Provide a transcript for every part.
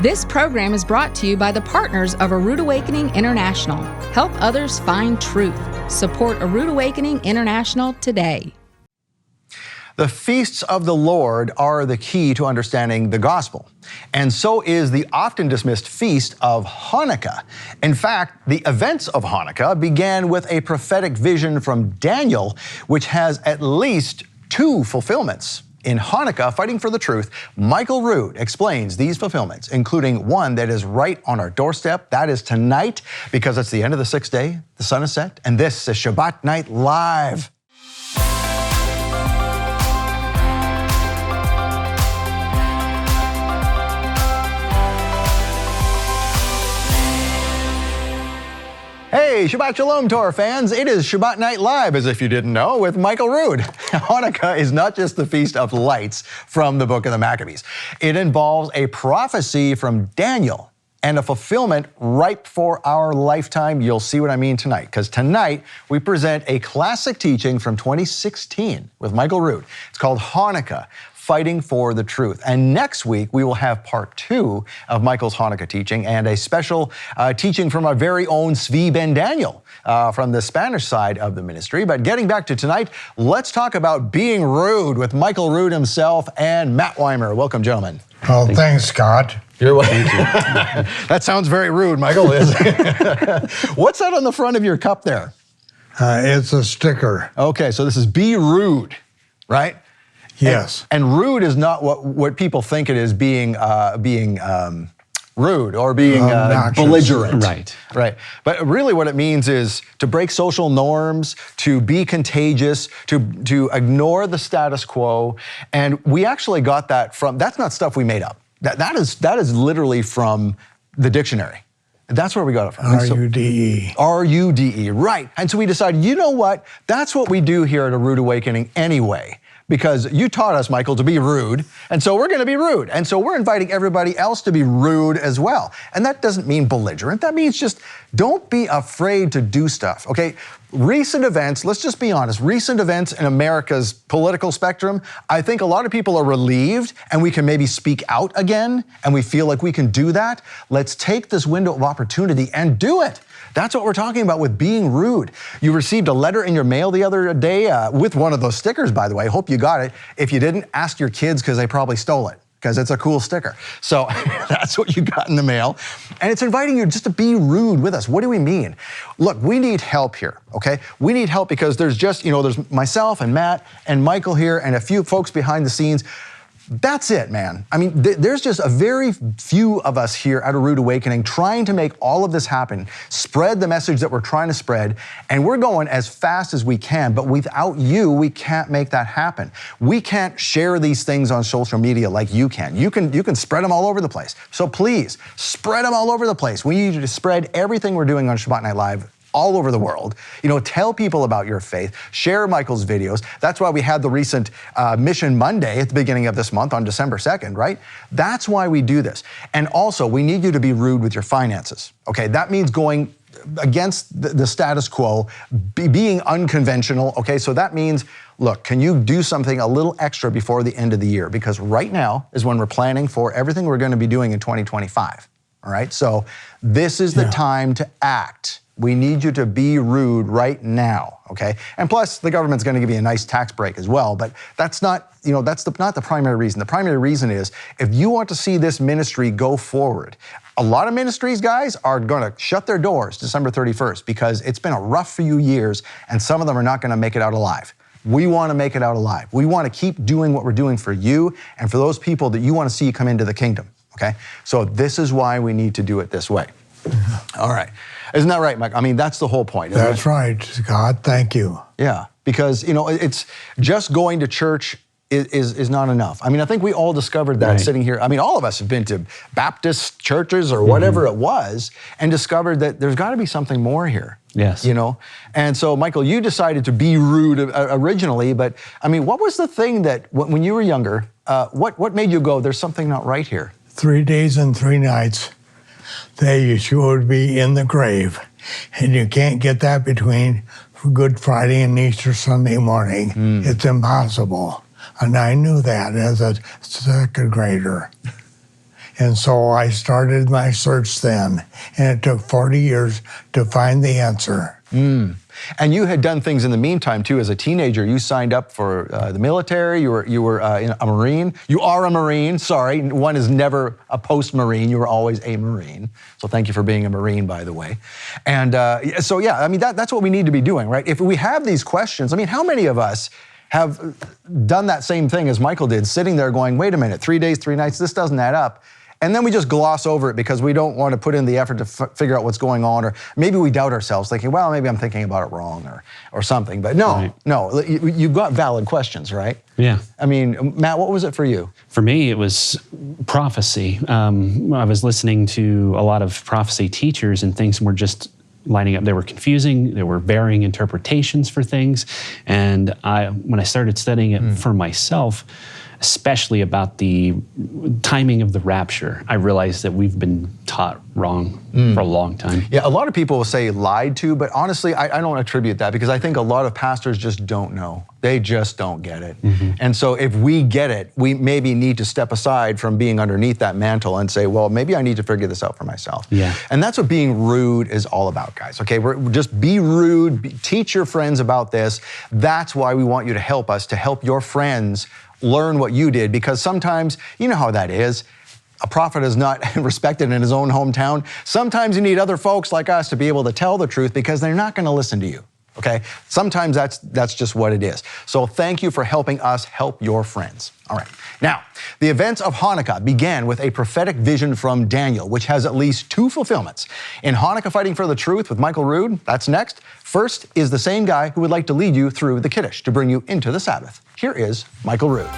This program is brought to you by the partners of A Rood Awakening International. Help others find truth. Support A Rood Awakening International today. The feasts of the Lord are the key to understanding the gospel, and so is the often dismissed feast of Hanukkah. In fact, the events of Hanukkah began with a prophetic vision from Daniel, which has at least two fulfillments. In Hanukkah, Fighting for the Truth, Michael Rood explains these fulfillments, including one that is right on our doorstep. That is tonight, because it's the end of the sixth day, the sun is set, and this is Shabbat Night Live. Hey, Shabbat Shalom to our fans. It is Shabbat Night Live, as if you didn't know, with Michael Rood. Hanukkah is not just the Feast of Lights from the book of the Maccabees. It involves a prophecy from Daniel and a fulfillment right for our lifetime. You'll see what I mean tonight, because tonight we present a classic teaching from 2016 with Michael Rood. It's called Hanukkah, Fighting for the Truth. And next week, we will have part 2 of Michael's Hanukkah teaching and a special teaching from our very own Zvi Ben Daniel from the Spanish side of the ministry. But getting back to tonight, let's talk about being rude with Michael Rood himself and Matt Weimer. Welcome, gentlemen. Well, thanks, Scott. You're welcome. That sounds very rude, Michael. What's that on the front of your cup there? It's a sticker. Okay, so this is Be Rude, right? Yes. And rude is not what people think it is, being rude or being belligerent. Right. Right. But really what it means is to break social norms, to be contagious, to ignore the status quo. And we actually got that from, that's not stuff we made up. That is literally from the dictionary. That's where we got it from. R-U-D-E. R-U-D-E, right. And so we decided, you know what? That's what we do here at A Rood Awakening anyway. Because you taught us, Michael, to be rude, and so we're gonna be rude. And so we're inviting everybody else to be rude as well. And that doesn't mean belligerent, that means just don't be afraid to do stuff, okay? Recent events, let's just be honest, recent events in America's political spectrum, I think a lot of people are relieved and we can maybe speak out again and we feel like we can do that. Let's take this window of opportunity and do it. That's what we're talking about with being rude. You received a letter in your mail the other day with one of those stickers, by the way. Hope you got it. If you didn't, ask your kids because they probably stole it, because it's a cool sticker. So that's what you got in the mail. And it's inviting you just to be rude with us. What do we mean? Look, we need help here, okay? We need help because there's just, there's myself and Matt and Michael here and a few folks behind the scenes. That's it, man. I mean, there's just a very few of us here at A Rood Awakening trying to make all of this happen, spread the message that we're trying to spread, and we're going as fast as we can, but without you, we can't make that happen. We can't share these things on social media like you can. You can spread them all over the place. So please, spread them all over the place. We need you to spread everything we're doing on Shabbat Night Live all over the world. Tell people about your faith, share Michael's videos. That's why we had the recent Mission Monday at the beginning of this month on December 2nd, right? That's why we do this. And also, we need you to be rude with your finances, okay? That means going against the status quo, being unconventional, okay? So that means, look, can you do something a little extra before the end of the year? Because right now is when we're planning for everything we're gonna be doing in 2025, all right? So this is the time to act. We need you to be rude right now, okay? And plus, the government's gonna give you a nice tax break as well, but that's not, that's not the primary reason. The primary reason is, if you want to see this ministry go forward, a lot of ministries, guys, are gonna shut their doors December 31st because it's been a rough few years and some of them are not gonna make it out alive. We wanna make it out alive. We wanna keep doing what we're doing for you and for those people that you wanna see come into the kingdom, okay? So this is why we need to do it this way. All right. Isn't that right, Mike? I mean, that's the whole point. That's right, Scott. Thank you. Yeah, because, it's just going to church is not enough. I mean, I think we all discovered that sitting here. I mean, all of us have been to Baptist churches or whatever it was and discovered that there's got to be something more here. Yes. And so, Michael, you decided to be rude originally, but I mean, what was the thing that when you were younger, what made you go, there's something not right here? 3 days and 3 nights. That Yeshua would be in the grave. And you can't get that between Good Friday and Easter Sunday morning. It's impossible. And I knew that as a second grader. And so I started my search then, and it took 40 years to find the answer. And you had done things in the meantime too. As a teenager, you signed up for the military. You were a Marine. You are a Marine. Sorry, one is never a post-Marine. You were always a Marine. So thank you for being a Marine, by the way. And so yeah, I mean that's what we need to be doing, right? If we have these questions, I mean, how many of us have done that same thing as Michael did, sitting there going, "Wait a minute, 3 days, 3 nights. This doesn't add up." And then we just gloss over it because we don't want to put in the effort to figure out what's going on, or maybe we doubt ourselves, thinking, well, maybe I'm thinking about it wrong or something. But no, you've got valid questions, right? Yeah. I mean, Matt, what was it for you? For me, it was prophecy. I was listening to a lot of prophecy teachers, and things were just lining up. They were confusing. There were varying interpretations for things. And when I started studying it for myself, especially about the timing of the rapture, I realized that we've been taught wrong for a long time. Yeah, a lot of people will say lied to, but honestly, I don't attribute that, because I think a lot of pastors just don't know. They just don't get it. And so if we get it, we maybe need to step aside from being underneath that mantle and say, well, maybe I need to figure this out for myself. Yeah. And that's what being rude is all about, guys, okay? Just be rude, teach your friends about this. That's why we want you to help us, to help your friends learn what you did, because sometimes, you know how that is. A prophet is not respected in his own hometown. Sometimes you need other folks like us to be able to tell the truth, because they're not going to listen to you, okay? Sometimes that's just what it is. So thank you for helping us help your friends. All right. Now, the events of Hanukkah began with a prophetic vision from Daniel, which has at least 2 fulfillments. In Hanukkah Fighting for the Truth with Michael Rood, that's next. First is the same guy who would like to lead you through the Kiddush to bring you into the Sabbath. Here is Michael Rood.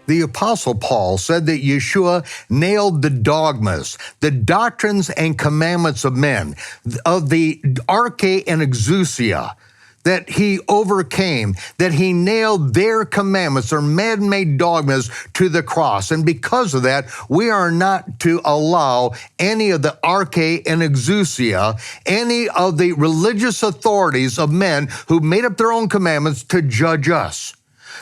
The Apostle Paul said that Yeshua nailed the dogmas, the doctrines and commandments of men, of the arche and exousia, that he overcame, that he nailed their commandments, their man-made dogmas, to the cross. And because of that, we are not to allow any of the arche and exousia, any of the religious authorities of men who made up their own commandments, to judge us.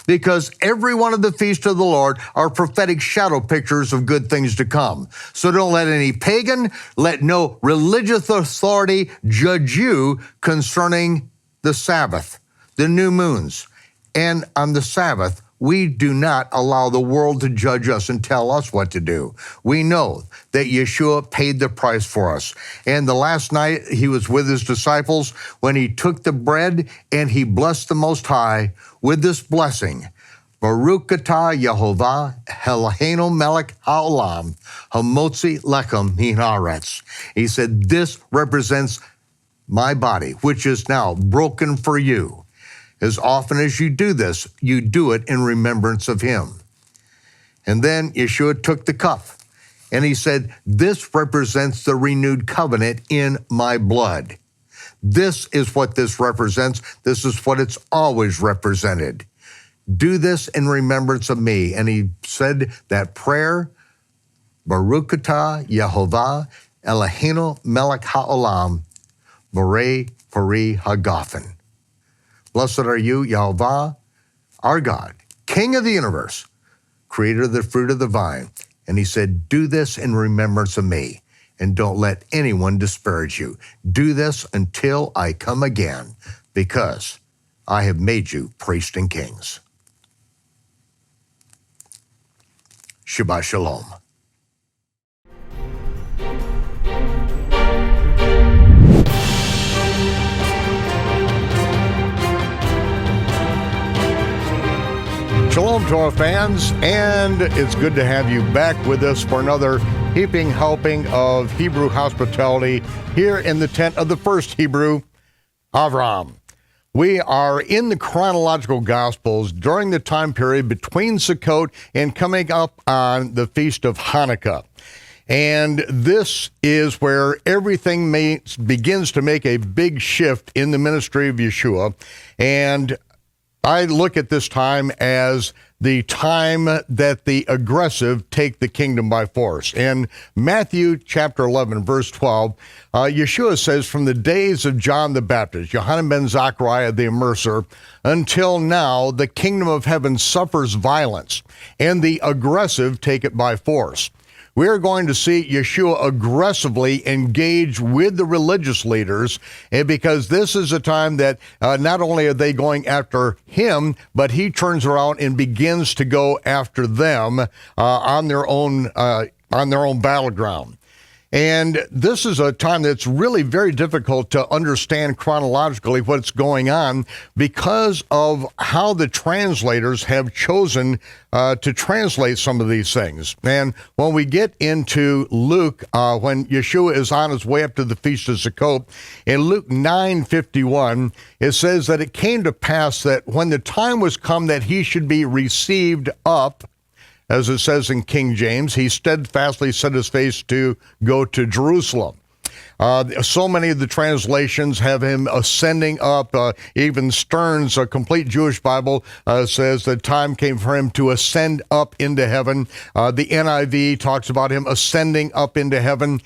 Because every one of the feasts of the Lord are prophetic shadow pictures of good things to come. So don't let any pagan, let no religious authority judge you concerning the Sabbath, the new moons. And on the Sabbath, we do not allow the world to judge us and tell us what to do. We know that Yeshua paid the price for us. And the last night he was with his disciples when he took the bread and he blessed the Most High with this blessing. Baruch atah Yehovah Eloheinu melech haolam hamotzi lechem min haaretz. He said, this represents my body, which is now broken for you. As often as you do this, you do it in remembrance of him. And then Yeshua took the cup and he said, this represents the renewed covenant in my blood. This is what this represents. This is what it's always represented. Do this in remembrance of me. And he said that prayer, Baruch atah Yehovah Eloheinu melech haolam, Borei Pari Hagafen. Blessed are you, Yehovah, our God, King of the universe, creator of the fruit of the vine. And he said, do this in remembrance of me, and don't let anyone disparage you. Do this until I come again, because I have made you priests and kings. Shabbat Shalom. Shalom to our fans, and it's good to have you back with us for another heaping helping of Hebrew hospitality here in the tent of the first Hebrew, Avram. We are in the chronological Gospels during the time period between Sukkot and coming up on the Feast of Hanukkah. And this is where everything begins to make a big shift in the ministry of Yeshua. And I look at this time as the time that the aggressive take the kingdom by force. In Matthew chapter 11, verse 12, Yeshua says, from the days of John the Baptist, Yohanan ben Zachariah the Immerser, until now, the kingdom of heaven suffers violence, and the aggressive take it by force. We're going to see Yeshua aggressively engage with the religious leaders, and because this is a time that not only are they going after him, but he turns around and begins to go after them on their own battleground. And this is a time that's really very difficult to understand chronologically what's going on because of how the translators have chosen to translate some of these things. And when we get into Luke, when Yeshua is on his way up to the Feast of Sukkot, in Luke 9:51, it says that it came to pass that when the time was come that he should be received up, as it says in King James, he steadfastly set his face to go to Jerusalem. So many of the translations have him ascending up. Even Stern's, a complete Jewish Bible, says the time came for him to ascend up into heaven. The NIV talks about him ascending up into heaven.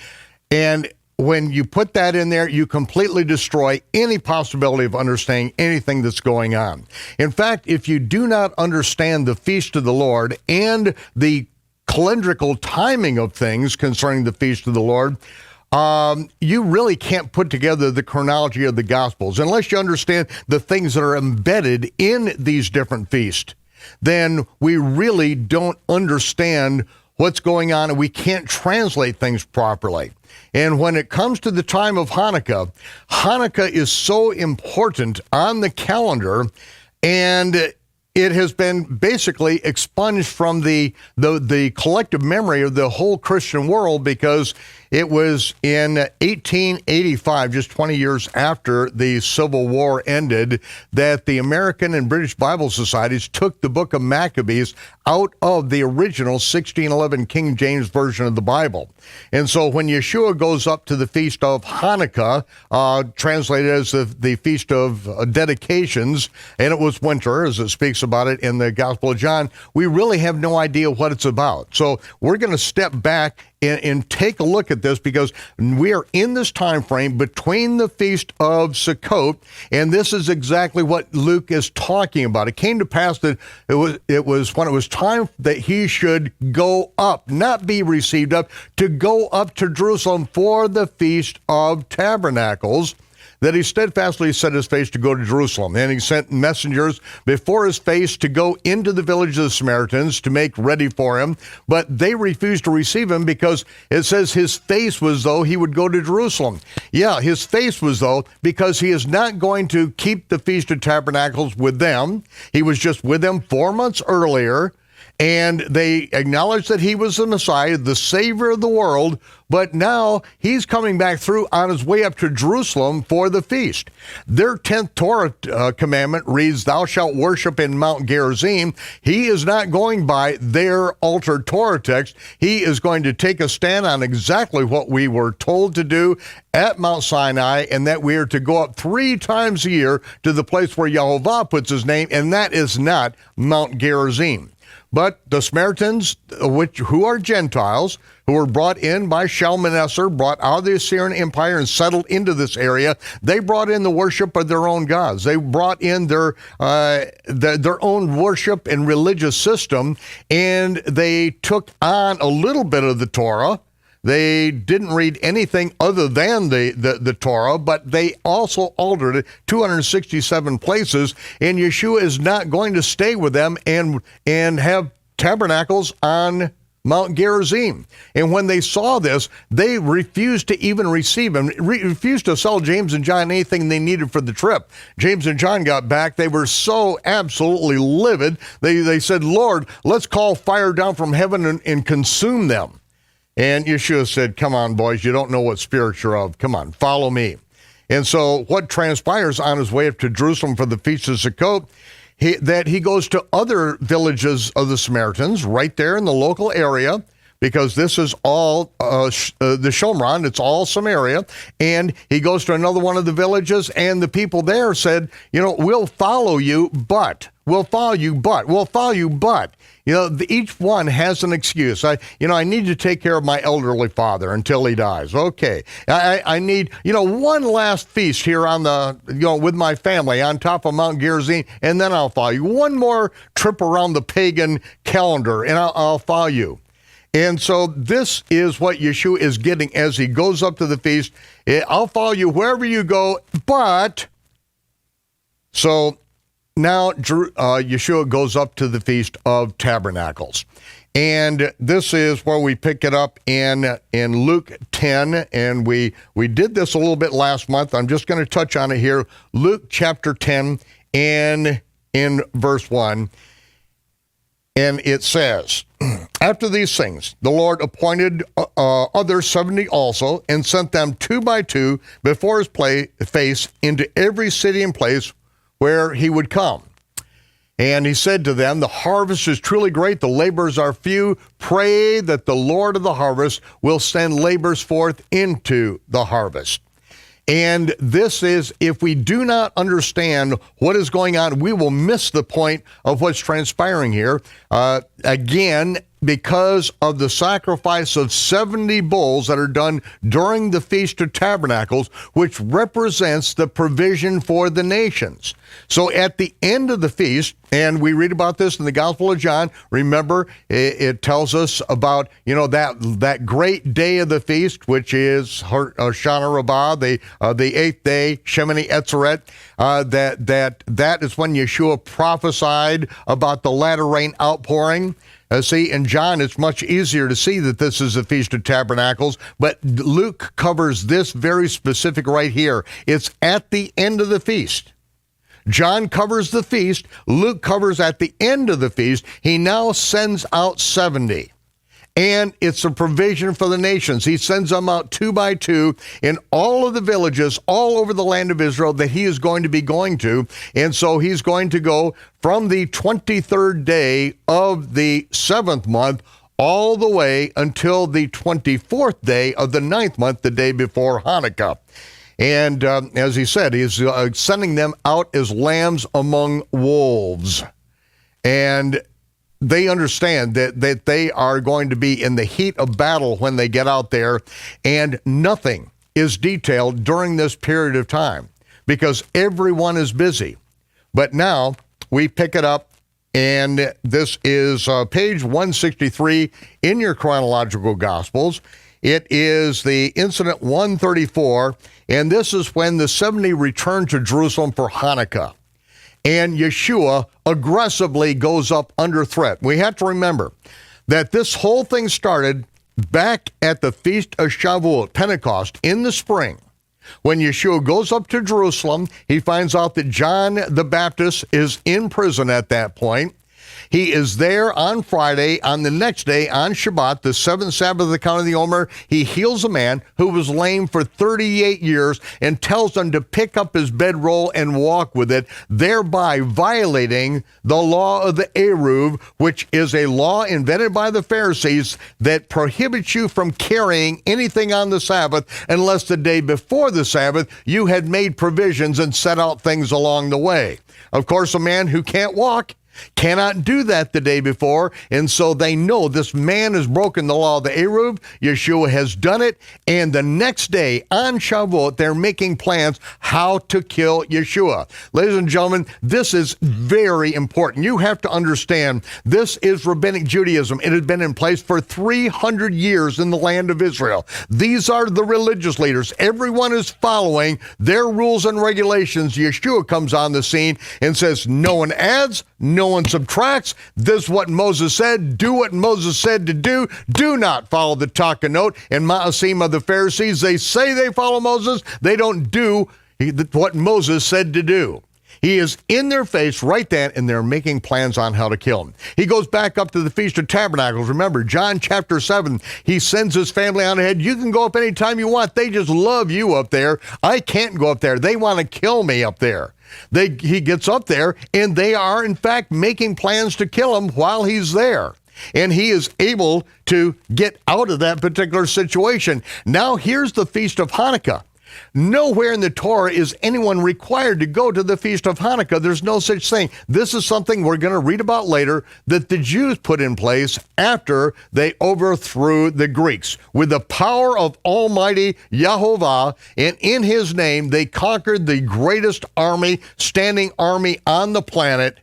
And when you put that in there, you completely destroy any possibility of understanding anything that's going on. In fact, if you do not understand the feast of the Lord and the calendrical timing of things concerning the feast of the Lord, you really can't put together the chronology of the Gospels unless you understand the things that are embedded in these different feasts. Then we really don't understand what's going on, and we can't translate things properly. And when it comes to the time of Hanukkah, Hanukkah is so important on the calendar, and it has been basically expunged from the collective memory of the whole Christian world because it was in 1885, just 20 years after the Civil War ended, that the American and British Bible Societies took the book of Maccabees out of the original 1611 King James Version of the Bible. And so when Yeshua goes up to the Feast of Hanukkah, translated as the Feast of Dedications, and it was winter, as it speaks about it in the Gospel of John, we really have no idea what it's about. So we're going to step back and take a look at this because we are in this time frame between the Feast of Sukkot, and this is exactly what Luke is talking about. It came to pass that it was when it was time that he should go up, not be received up, to go up to Jerusalem for the Feast of Tabernacles, that he steadfastly set his face to go to Jerusalem. And he sent messengers before his face to go into the village of the Samaritans to make ready for him, but they refused to receive him because it says his face was though he would go to Jerusalem. Yeah, his face was though because he is not going to keep the Feast of Tabernacles with them. He was just with them 4 months earlier, and they acknowledged that he was the Messiah, the Savior of the world, but now he's coming back through on his way up to Jerusalem for the feast. Their 10th Torah commandment reads, thou shalt worship in Mount Gerizim. He is not going by their altered Torah text. He is going to take a stand on exactly what we were told to do at Mount Sinai, and that we are to go up 3 times a year to the place where Yehovah puts his name, and that is not Mount Gerizim. But the Samaritans, who are Gentiles, who were brought in by Shalmaneser, brought out of the Assyrian Empire and settled into this area, they brought in the worship of their own gods. They brought in their own worship and religious system, and they took on a little bit of the Torah. They didn't read anything other than the Torah, but they also altered it 267 places, and Yeshua is not going to stay with them and have tabernacles on Mount Gerizim. And when they saw this, they refused to even receive him, refused to sell James and John anything they needed for the trip. James and John got back. They were so absolutely livid. They said, Lord, let's call fire down from heaven and consume them. And Yeshua said, come on, boys, you don't know what spirit you're of. Come on, follow me. And so what transpires on his way up to Jerusalem for the Feast of Sukkot, that he goes to other villages of the Samaritans right there in the local area, because this is all the Shomron, it's all Samaria, and he goes to another one of the villages, and the people there said, we'll follow you, but we'll follow you, but. You know, each one has an excuse. I need to take care of my elderly father until he dies. Okay. I need, one last feast here on with my family on top of Mount Gerizim, and then I'll follow you. One more trip around the pagan calendar, and I'll follow you. And so this is what Yeshua is getting as he goes up to the feast. I'll follow you wherever you go, but... So now Yeshua goes up to the Feast of Tabernacles. And this is where we pick it up in Luke 10, and we did this a little bit last month. I'm just going to touch on it here. Luke chapter 10 and in verse 1. And it says, after these things, the Lord appointed other 70 also, and sent them 2 by 2 before his face into every city and place where he would come. And he said to them, the harvest is truly great, the laborers are few. Pray that the Lord of the harvest will send laborers forth into the harvest. And this is, if we do not understand what is going on, we will miss the point of what's transpiring here. Again, because of the sacrifice of 70 bulls that are done during the Feast of Tabernacles, which represents the provision for the nations. So at the end of the feast, and we read about this in the Gospel of John, remember, it tells us about, that great day of the feast, which is Hoshana Rabbah, the 8th day, Shemini Etzeret, that is when Yeshua prophesied about the latter rain outpouring. See, in John, it's much easier to see that this is the Feast of Tabernacles, but Luke covers this very specific right here. It's at the end of the feast. John covers the feast. Luke covers at the end of the feast. He now sends out 70. And it's a provision for the nations. He sends them out 2 by 2 in all of the villages all over the land of Israel that he is going to be going to. And so he's going to go from the 23rd day of the 7th month all the way until the 24th day of the 9th month, the day before Hanukkah. And as he said, he's sending them out as lambs among wolves. And they understand that they are going to be in the heat of battle when they get out there, and nothing is detailed during this period of time because everyone is busy. But now we pick it up, and this is page 163 in your chronological Gospels. It is the incident 134, and this is when the 70 returned to Jerusalem for Hanukkah. And Yeshua aggressively goes up under threat. We have to remember that this whole thing started back at the Feast of Shavuot, Pentecost, in the spring. When Yeshua goes up to Jerusalem, he finds out that John the Baptist is in prison at that point. He is there on Friday. On the next day, on Shabbat, the 7th Sabbath of the count of the Omer, he heals a man who was lame for 38 years and tells him to pick up his bedroll and walk with it, thereby violating the law of the Eruv, which is a law invented by the Pharisees that prohibits you from carrying anything on the Sabbath unless the day before the Sabbath you had made provisions and set out things along the way. Of course, a man who can't walk cannot do that the day before, and so they know this man has broken the law of the Eruv. Yeshua has done it, and the next day on Shavuot, they're making plans how to kill Yeshua. Ladies and gentlemen, this is very important. You have to understand, this is rabbinic Judaism. It has been in place for 300 years in the land of Israel. These are the religious leaders. Everyone is following their rules and regulations. Yeshua comes on the scene and says, no one adds, no one subtracts. This is what Moses said. Do what Moses said to do. Do not follow the Takanot and Ma'asim of the Pharisees. They say they follow Moses. They don't do what Moses said to do. He is in their face right then, and they're making plans on how to kill him. He goes back up to the Feast of Tabernacles. Remember, John chapter 7, he sends his family on ahead. You can go up anytime you want. They just love you up there. I can't go up there. They want to kill me up there. He gets up there, and they are, in fact, making plans to kill him while he's there. And he is able to get out of that particular situation. Now, here's the Feast of Hanukkah. Nowhere in the Torah is anyone required to go to the Feast of Hanukkah. There's no such thing. This is something we're going to read about later that the Jews put in place after they overthrew the Greeks. With the power of Almighty Yahovah, and in his name, they conquered the greatest standing army on the planet.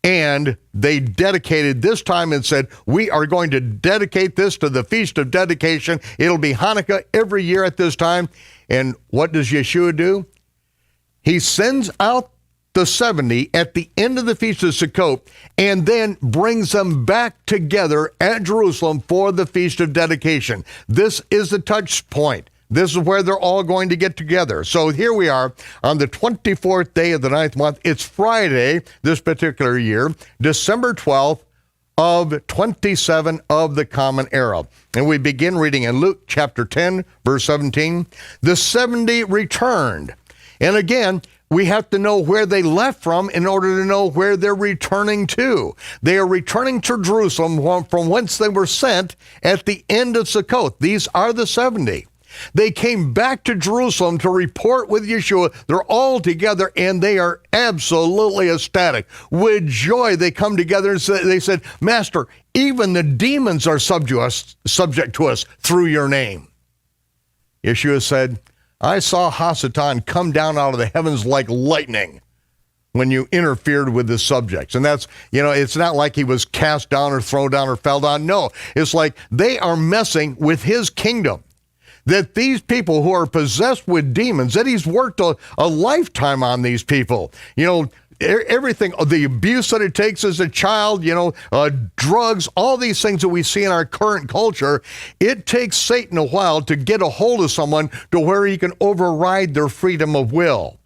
And they dedicated this time and said, we are going to dedicate this to the Feast of Dedication. It'll be Hanukkah every year at this time. And what does Yeshua do? He sends out the 70 at the end of the Feast of Sukkot and then brings them back together at Jerusalem for the Feast of Dedication. This is the touch point. This is where they're all going to get together. So here we are on the 24th day of the 9th month. It's Friday this particular year, December 12th of 27 of the Common Era. And we begin reading in Luke chapter 10, verse 17. The 70 returned. And again, we have to know where they left from in order to know where they're returning to. They are returning to Jerusalem from whence they were sent at the end of Sukkot. These are the 70. They came back to Jerusalem to report with Yeshua. They're all together and they are absolutely ecstatic. With joy, they come together and they said, Master, even the demons are subject to us through your name. Yeshua said, I saw Hasatan come down out of the heavens like lightning when you interfered with the subjects. And that's, it's not like he was cast down or thrown down or fell down. No, it's like they are messing with his kingdom. That these people who are possessed with demons, that he's worked a lifetime on these people. Everything, the abuse that it takes as a child, drugs, all these things that we see in our current culture, it takes Satan a while to get a hold of someone to where he can override their freedom of will.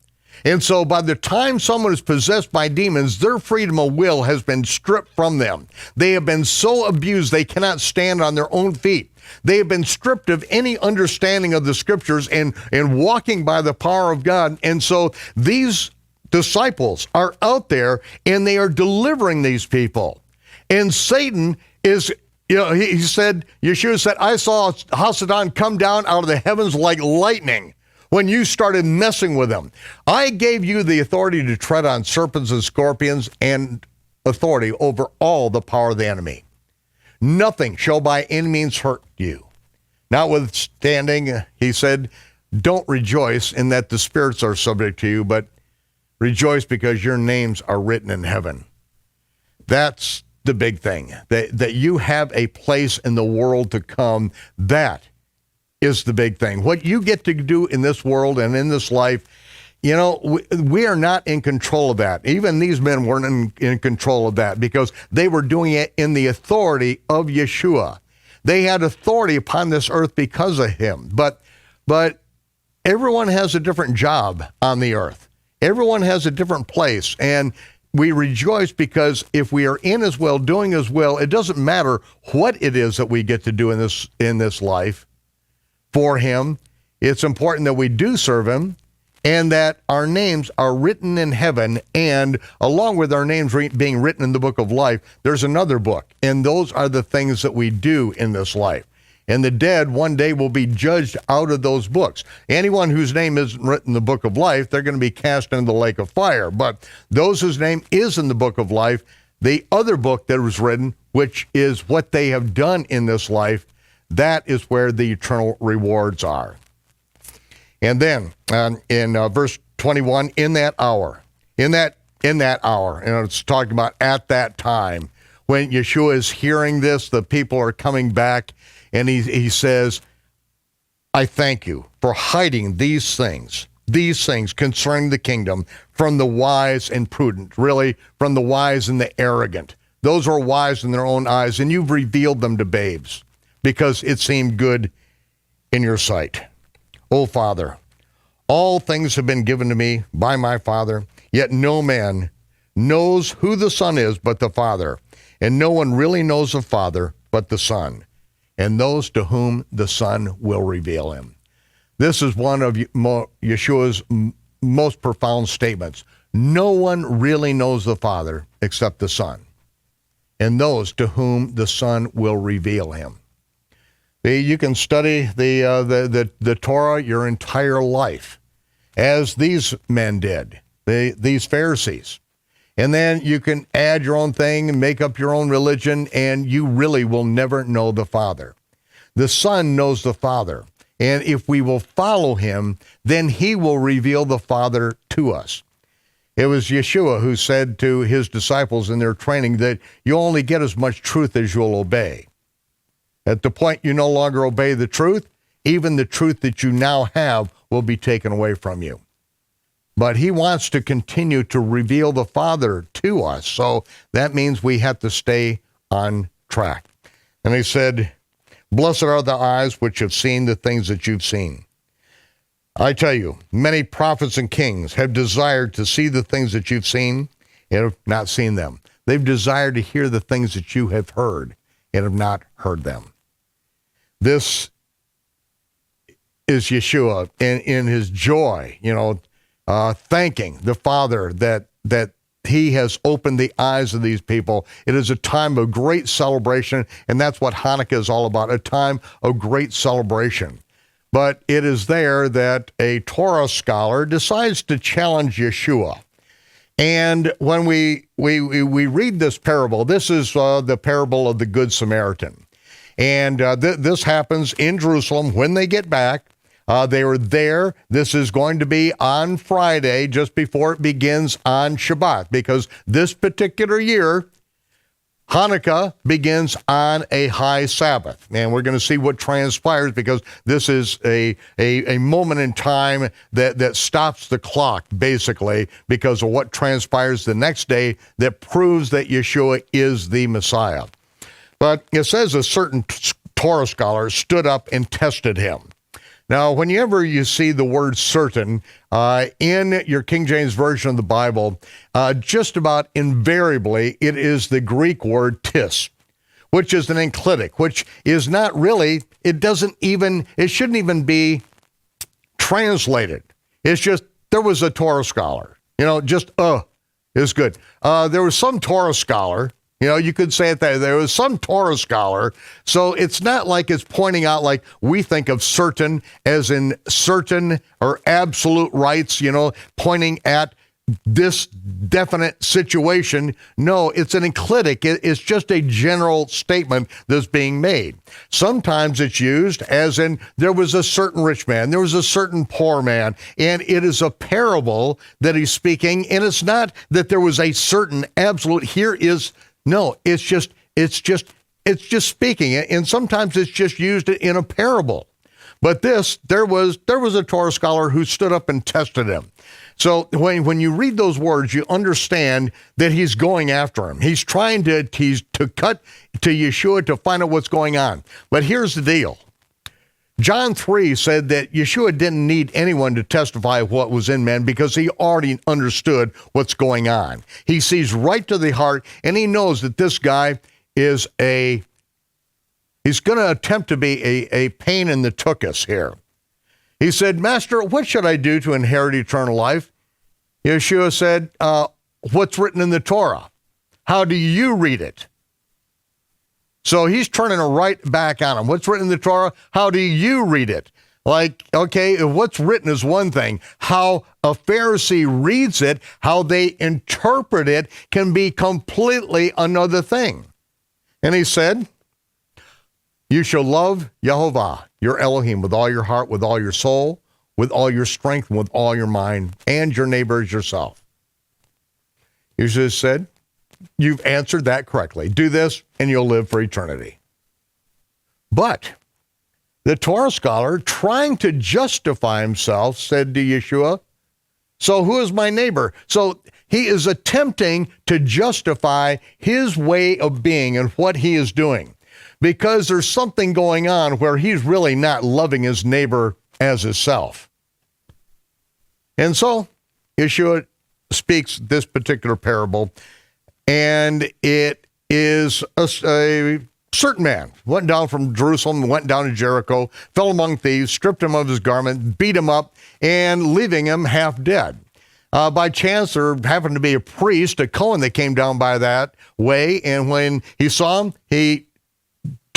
And so by the time someone is possessed by demons, their freedom of will has been stripped from them. They have been so abused they cannot stand on their own feet. They have been stripped of any understanding of the scriptures and walking by the power of God. And so these disciples are out there and they are delivering these people. And Satan is, Yeshua said, I saw Hasatan come down out of the heavens like lightning when you started messing with him. I gave you the authority to tread on serpents and scorpions and authority over all the power of the enemy. Nothing shall by any means hurt you. Notwithstanding, he said, don't rejoice in that the spirits are subject to you, but rejoice because your names are written in heaven. That's the big thing, that you have a place in the world to come. That is the big thing. What you get to do in this world and in this life, we are not in control of that. Even these men weren't in control of that because they were doing it in the authority of Yeshua. They had authority upon this earth because of him. But everyone has a different job on the earth. Everyone has a different place. And we rejoice because if we are in his will, doing his will, it doesn't matter what it is that we get to do in this life for him. It's important that we do serve him, and that our names are written in heaven, and along with our names being written in the book of life, there's another book, and those are the things that we do in this life. And the dead one day will be judged out of those books. Anyone whose name isn't written in the book of life, they're going to be cast into the lake of fire. But those whose name is in the book of life, the other book that was written, which is what they have done in this life, that is where the eternal rewards are. And then in verse 21, in that hour, and it's talking about at that time, when Yeshua is hearing this, the people are coming back, and he says, I thank you for hiding these things concerning the kingdom from the wise and prudent, really from the wise and the arrogant. Those are wise in their own eyes, and you've revealed them to babes because it seemed good in your sight. O Father, all things have been given to me by my Father, yet no man knows who the Son is but the Father, and no one really knows the Father but the Son, and those to whom the Son will reveal him. This is one of Yeshua's most profound statements. No one really knows the Father except the Son, and those to whom the Son will reveal him. You can study the Torah your entire life, as these men did, these Pharisees. And then you can add your own thing and make up your own religion, and you really will never know the Father. The Son knows the Father, and if we will follow him, then he will reveal the Father to us. It was Yeshua who said to his disciples in their training that you only get as much truth as you'll obey. At the point you no longer obey the truth, even the truth that you now have will be taken away from you. But he wants to continue to reveal the Father to us, so that means we have to stay on track. And he said, blessed are the eyes which have seen the things that you've seen. I tell you, many prophets and kings have desired to see the things that you've seen and have not seen them. They've desired to hear the things that you have heard and have not heard them. This is Yeshua in his joy, thanking the Father that he has opened the eyes of these people. It is a time of great celebration, and that's what Hanukkah is all about, a time of great celebration. But it is there that a Torah scholar decides to challenge Yeshua. And when we read this parable, this is the parable of the Good Samaritan. And this happens in Jerusalem when they get back. They were there. This is going to be on Friday, just before it begins on Shabbat, because this particular year, Hanukkah begins on a high Sabbath. And we're going to see what transpires, because this is a moment in time that stops the clock, basically, because of what transpires the next day that proves that Yeshua is the Messiah. But it says a certain Torah scholar stood up and tested him. Now, whenever you see the word certain in your King James Version of the Bible, just about invariably it is the Greek word tis, which is an enclitic, which is not really, it shouldn't even be translated. It's just, there was a Torah scholar, is good. There was some Torah scholar. You could say it there was some Torah scholar, so it's not like it's pointing out like we think of certain as in certain or absolute rights, pointing at this definite situation. No, it's an enclitic. It's just a general statement that's being made. Sometimes it's used as in there was a certain rich man, there was a certain poor man, and it is a parable that he's speaking, and it's not that there was a certain absolute, no, it's just speaking, and sometimes it's just used in a parable. But there was a Torah scholar who stood up and tested him. So when you read those words, you understand that he's going after him. He's trying to cut to Yeshua to find out what's going on. But here's the deal. John 3 said that Yeshua didn't need anyone to testify what was in men because he already understood what's going on. He sees right to the heart, and he knows that this guy is he's going to attempt to be a pain in the tuchus here. He said, Master, what should I do to inherit eternal life? Yeshua said, what's written in the Torah? How do you read it? So he's turning it right back on him. What's written in the Torah? How do you read it? Like, okay, what's written is one thing. How a Pharisee reads it, how they interpret it, can be completely another thing. And he said, you shall love Yehovah, your Elohim, with all your heart, with all your soul, with all your strength, and with all your mind, and your neighbor as yourself. Yeshua said, you've answered that correctly. Do this, and you'll live for eternity. But the Torah scholar, trying to justify himself, said to Yeshua, so who is my neighbor? So he is attempting to justify his way of being and what he is doing, because there's something going on where he's really not loving his neighbor as himself. And so Yeshua speaks this particular parable, and it is a certain man went down from Jerusalem, went down to Jericho, fell among thieves, stripped him of his garment, beat him up, and leaving him half dead. By chance, there happened to be a priest, a Cohen, that came down by that way, and when he saw him, he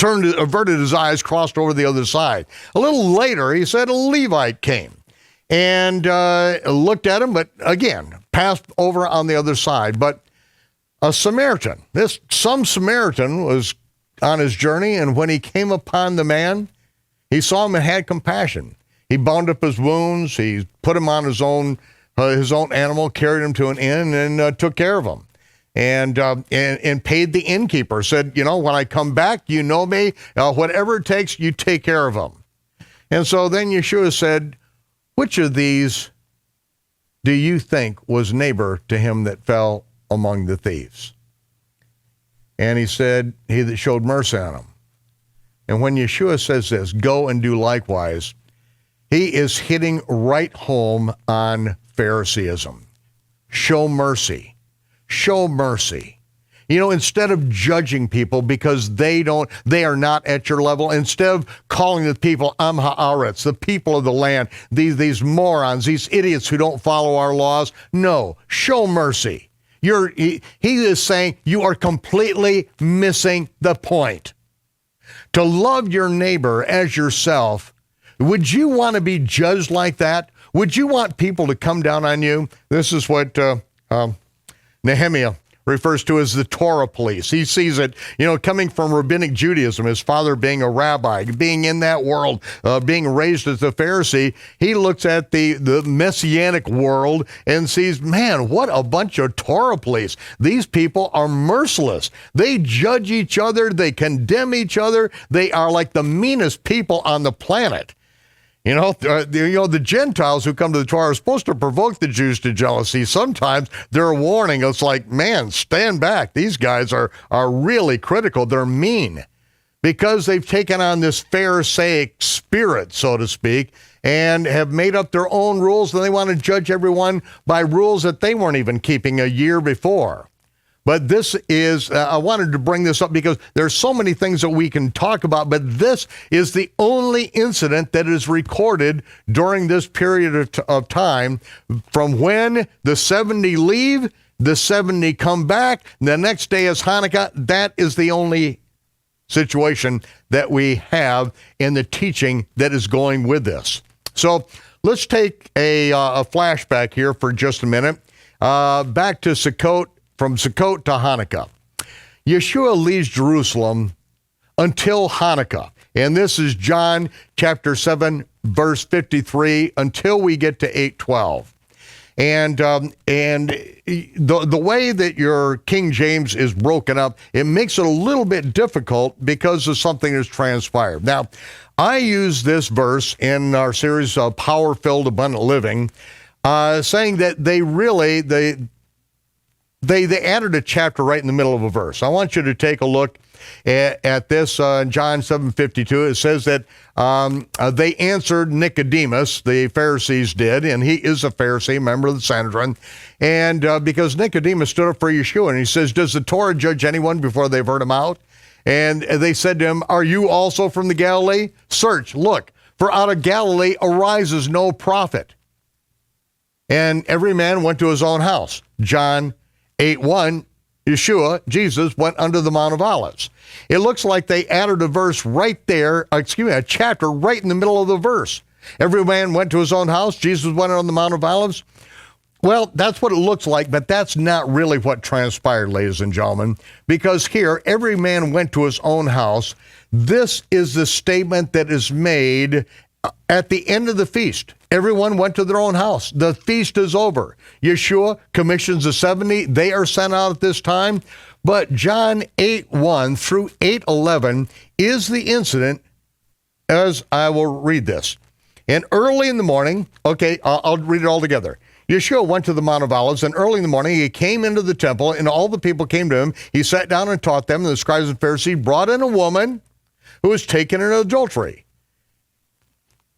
averted his eyes, crossed over the other side. A little later, he said a Levite came and looked at him, but again, passed over on the other side. But a Samaritan, some Samaritan was on his journey, and when he came upon the man, he saw him and had compassion. He bound up his wounds, he put him on his own animal, carried him to an inn, and took care of him. And paid the innkeeper, said, when I come back, you know me, whatever it takes, you take care of him. And so then Yeshua said, which of these do you think was neighbor to him that fell among the thieves? And he said, he that showed mercy on him. And when Yeshua says this, go and do likewise, he is hitting right home on Phariseeism. Show mercy. Show mercy. Instead of judging people because they are not at your level, instead of calling the people Am Haaretz, the people of the land, these morons, these idiots who don't follow our laws, no, show mercy. He is saying you are completely missing the point. To love your neighbor as yourself, would you want to be judged like that? Would you want people to come down on you? This is what Nehemiah refers to as the Torah police. He sees it, coming from rabbinic Judaism, his father being a rabbi, being in that world, being raised as a Pharisee. He looks at the messianic world and sees, man, what a bunch of Torah police. These people are merciless. They judge each other. They condemn each other. They are like the meanest people on the planet. The Gentiles who come to the Torah are supposed to provoke the Jews to jealousy. Sometimes they're warning us like, man, stand back. These guys are really critical. They're mean because they've taken on this Pharisaic spirit, so to speak, and have made up their own rules, and they want to judge everyone by rules that they weren't even keeping a year before. But this is, I wanted to bring this up because there's so many things that we can talk about, but this is the only incident that is recorded during this period of time from when the 70 leave, the 70 come back, the next day is Hanukkah. That is the only situation that we have in the teaching that is going with this. So let's take a flashback here for just a minute, back to Sukkot. From Sukkot to Hanukkah. Yeshua leaves Jerusalem until Hanukkah. And this is John chapter 7, verse 53, until we get to 8:12. And the way that your King James is broken up, it makes it a little bit difficult because of something that's transpired. Now, I use this verse in our series of Power-Filled Abundant Living, saying that they added a chapter right in the middle of a verse. I want you to take a look at this in John 7:52. It says that they answered Nicodemus, the Pharisees did, and he is a Pharisee, member of the Sanhedrin, and because Nicodemus stood up for Yeshua, and he says, does the Torah judge anyone before they've heard him out? And they said to him, are you also from the Galilee? Search, look, for out of Galilee arises no prophet. And every man went to his own house. John 8:1, Yeshua, Jesus, went under the Mount of Olives. It looks like they added a verse right there, a chapter right in the middle of the verse. Every man went to his own house, Jesus went on the Mount of Olives. Well, that's what it looks like, but that's not really what transpired, ladies and gentlemen, because here, every man went to his own house. This is the statement that is made at the end of the feast. Everyone went to their own house. The feast is over. Yeshua commissions the 70. They are sent out at this time. But John 8:1 through 8:11 is the incident, as I will read this. And early in the morning, I'll read it all together. Yeshua went to the Mount of Olives, and early in the morning he came into the temple, and all the people came to him. He sat down and taught them, and the scribes and Pharisees brought in a woman who was taken in adultery.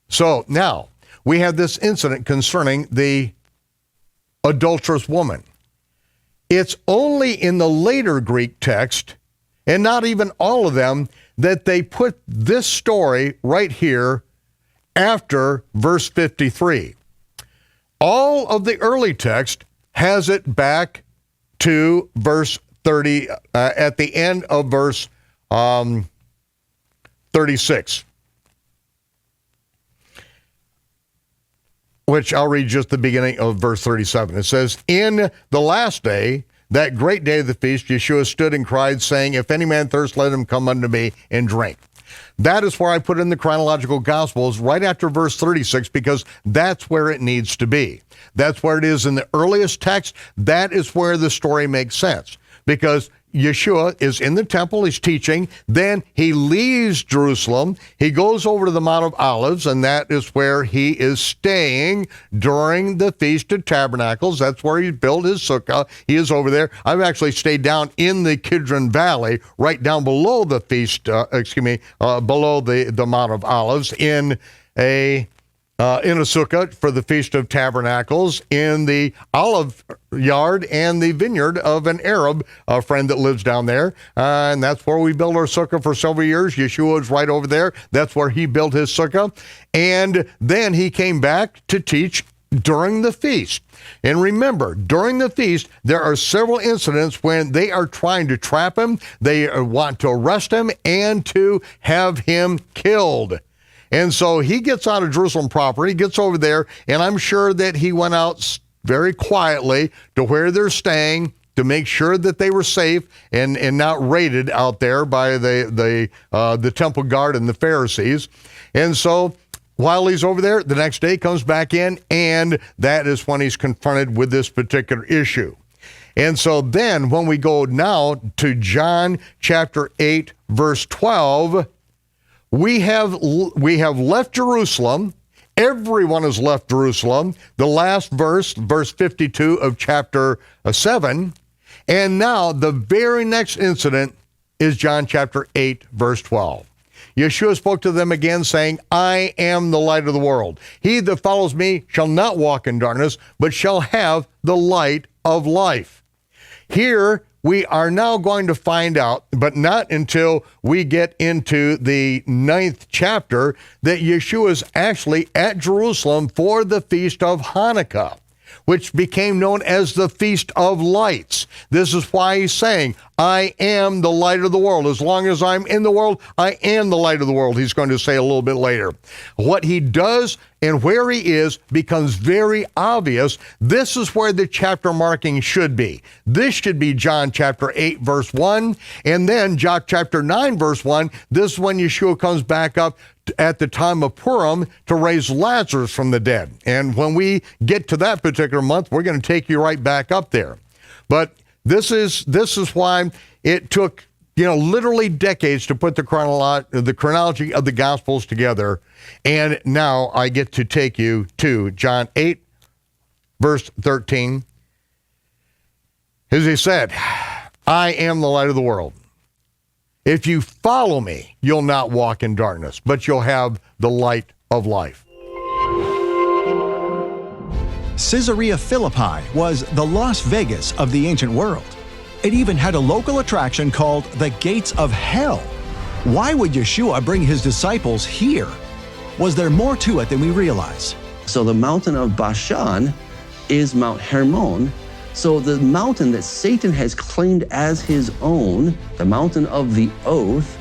So now, we have this incident concerning the adulterous woman. It's only in the later Greek text, and not even all of them, that they put this story right here after verse 53. All of the early text has it back to verse 30, at the end of verse 36. Which I'll read just the beginning of verse 37. It says, in the last day, that great day of the feast, Yeshua stood and cried, saying, if any man thirst, let him come unto me and drink. That is where I put in the chronological gospels right after verse 36, because that's where it needs to be. That's where it is in the earliest text. That is where the story makes sense, because Yeshua is in the temple, he's teaching, then he leaves Jerusalem, he goes over to the Mount of Olives, and that is where he is staying during the Feast of Tabernacles. That's where he built his sukkah. He is over there. I've actually stayed down in the Kidron Valley, right down below the feast, below the Mount of Olives, in a sukkah for the Feast of Tabernacles, in the olive yard and the vineyard of an Arab friend that lives down there. And that's where we built our sukkah for several years. Yeshua is right over there. That's where he built his sukkah. And then he came back to teach during the feast. And remember, during the feast, there are several incidents when they are trying to trap him, they want to arrest him, and to have him killed. And so he gets out of Jerusalem proper, he gets over there, and I'm sure that he went out very quietly to where they're staying to make sure that they were safe and not raided out there by the temple guard and the Pharisees. And so while he's over there, the next day comes back in, and that is when he's confronted with this particular issue. And so then when we go now to John chapter 8, verse 12, we have left Jerusalem. Everyone has left Jerusalem. The last verse, verse 52 of chapter 7. And now the very next incident is John chapter 8, verse 12. Yeshua spoke to them again, saying, I am the light of the world. He that follows me shall not walk in darkness, but shall have the light of life. Here, we are now going to find out, but not until we get into the 9th chapter, that Yeshua is actually at Jerusalem for the Feast of Hanukkah, which became known as the Feast of Lights. This is why he's saying, I am the light of the world. As long as I'm in the world, I am the light of the world, he's going to say a little bit later. What he does and where he is becomes very obvious. This is where the chapter marking should be. This should be John chapter 8, verse 1, and then John chapter 9, verse 1. This is when Yeshua comes back up at the time of Purim to raise Lazarus from the dead. And when we get to that particular month, we're going to take you right back up there. But this is why it took, literally decades to put the chronology of the Gospels together. And now I get to take you to John 8, verse 13. As he said, I am the light of the world. If you follow me, you'll not walk in darkness, but you'll have the light of life. Caesarea Philippi was the Las Vegas of the ancient world. It even had a local attraction called the Gates of Hell. Why would Yeshua bring his disciples here? Was there more to it than we realize? So the mountain of Bashan is Mount Hermon. So the mountain that Satan has claimed as his own, the mountain of the oath,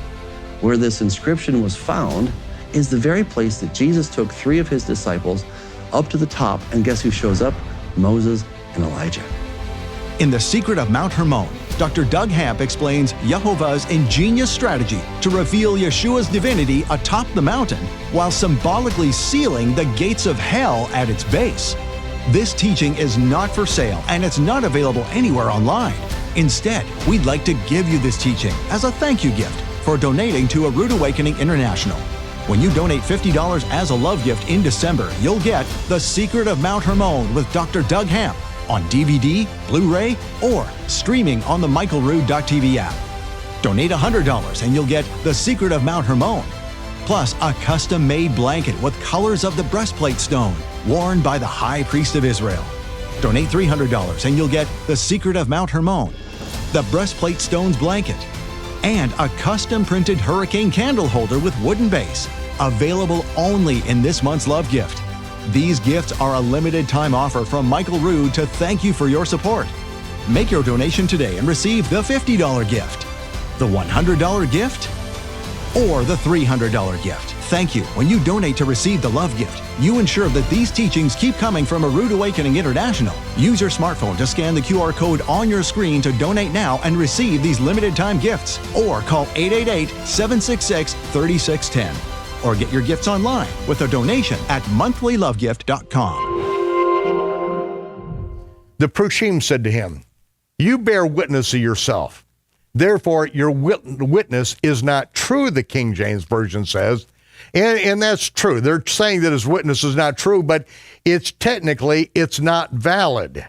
where this inscription was found, is the very place that Jesus took 3 of his disciples up to the top, and guess who shows up? Moses and Elijah. In The Secret of Mount Hermon, Dr. Doug Hamp explains Yehovah's ingenious strategy to reveal Yeshua's divinity atop the mountain while symbolically sealing the gates of hell at its base. This teaching is not for sale, and it's not available anywhere online. Instead, we'd like to give you this teaching as a thank you gift for donating to A Rood Awakening International. When you donate $50 as a love gift in December, you'll get The Secret of Mount Hermon with Dr. Doug Hamp on DVD, Blu-ray, or streaming on the michaelrood.tv app. Donate $100 and you'll get The Secret of Mount Hermon, plus a custom-made blanket with colors of the breastplate stone worn by the High Priest of Israel. Donate $300 and you'll get The Secret of Mount Hermon, the breastplate stones blanket, and a custom-printed hurricane candle holder with wooden base, available only in this month's love gift. These gifts are a limited-time offer from Michael Rood to thank you for your support. Make your donation today and receive the $50 gift, the $100 gift, or the $300 gift. Thank you. When you donate to receive the love gift, you ensure that these teachings keep coming from A Rood Awakening International. Use your smartphone to scan the QR code on your screen to donate now and receive these limited time gifts. Or call 888-766-3610. Or get your gifts online with a donation at monthlylovegift.com. The Prushim said to him, "You bear witness of yourself. Therefore, your witness is not true," the King James Version says. And that's true. They're saying that his witness is not true, but it's not valid.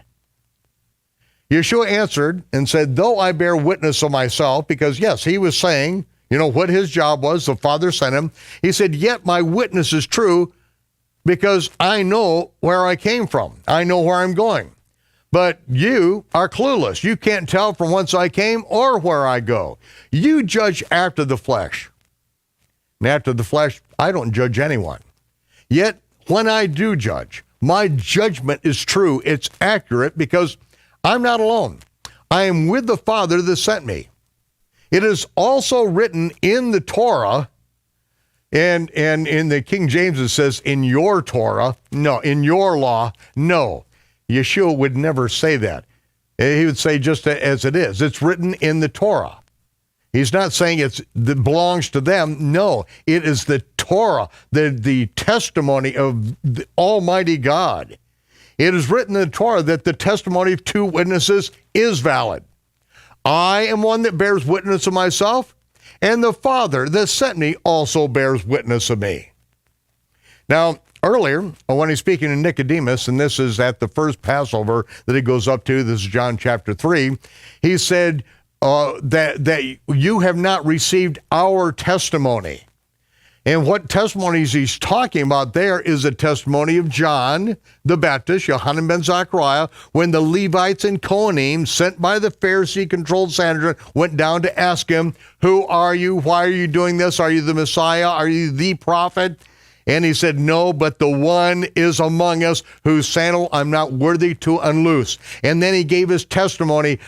Yeshua answered and said, "Though I bear witness of myself," because yes, he was saying, what his job was, the Father sent him. He said, "Yet my witness is true because I know where I came from. I know where I'm going. But you are clueless. You can't tell from whence I came or where I go. You judge after the flesh. And after the flesh, I don't judge anyone. Yet when I do judge, my judgment is true. It's accurate because I'm not alone. I am with the Father that sent me. It is also written in the Torah," and in the King James it says, "in your Torah." No, in your law. No. Yeshua would never say that. He would say just as it is. It's written in the Torah. He's not saying it belongs to them. No, it is the Torah, the testimony of the Almighty God. It is written in the Torah that the testimony of two witnesses is valid. I am one that bears witness of myself, and the Father that sent me also bears witness of me. Now, earlier, when he's speaking to Nicodemus, and this is at the first Passover that he goes up to, this is John chapter 3, he said that you have not received our testimony. And what testimonies he's talking about there is a testimony of John the Baptist, Yohanan ben Zechariah, when the Levites and Kohanim, sent by the Pharisee-controlled Sanhedrin, went down to ask him, "Who are you? Why are you doing this? Are you the Messiah? Are you the prophet?" And he said, "No, but the one is among us whose sandal I'm not worthy to unloose." And then he gave his testimony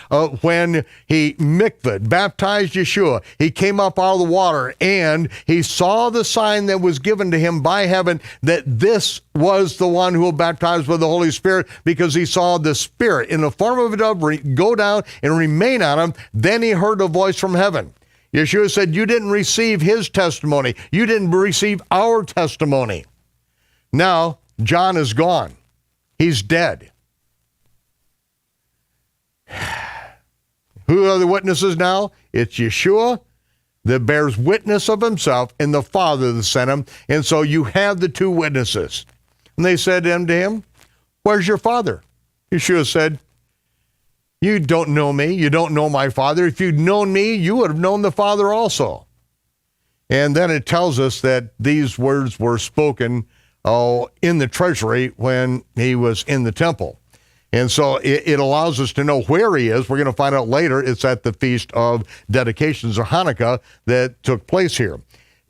when he mikvahed, baptized Yeshua. He came up out of the water and he saw the sign that was given to him by heaven that this was the one who will baptize with the Holy Spirit, because he saw the Spirit in the form of a dove go down and remain on him. Then he heard a voice from heaven. Yeshua said, "You didn't receive his testimony. You didn't receive our testimony." Now, John is gone. He's dead. Who are the witnesses now? It's Yeshua that bears witness of himself and the Father that sent him. And so you have the two witnesses. And they said unto him, "Where's your Father?" Yeshua said, "You don't know me. You don't know my Father. If you'd known me, you would have known the Father also." And then it tells us that these words were spoken in the treasury when he was in the temple. And so it allows us to know where he is. We're going to find out later. It's at the Feast of Dedications or Hanukkah that took place here.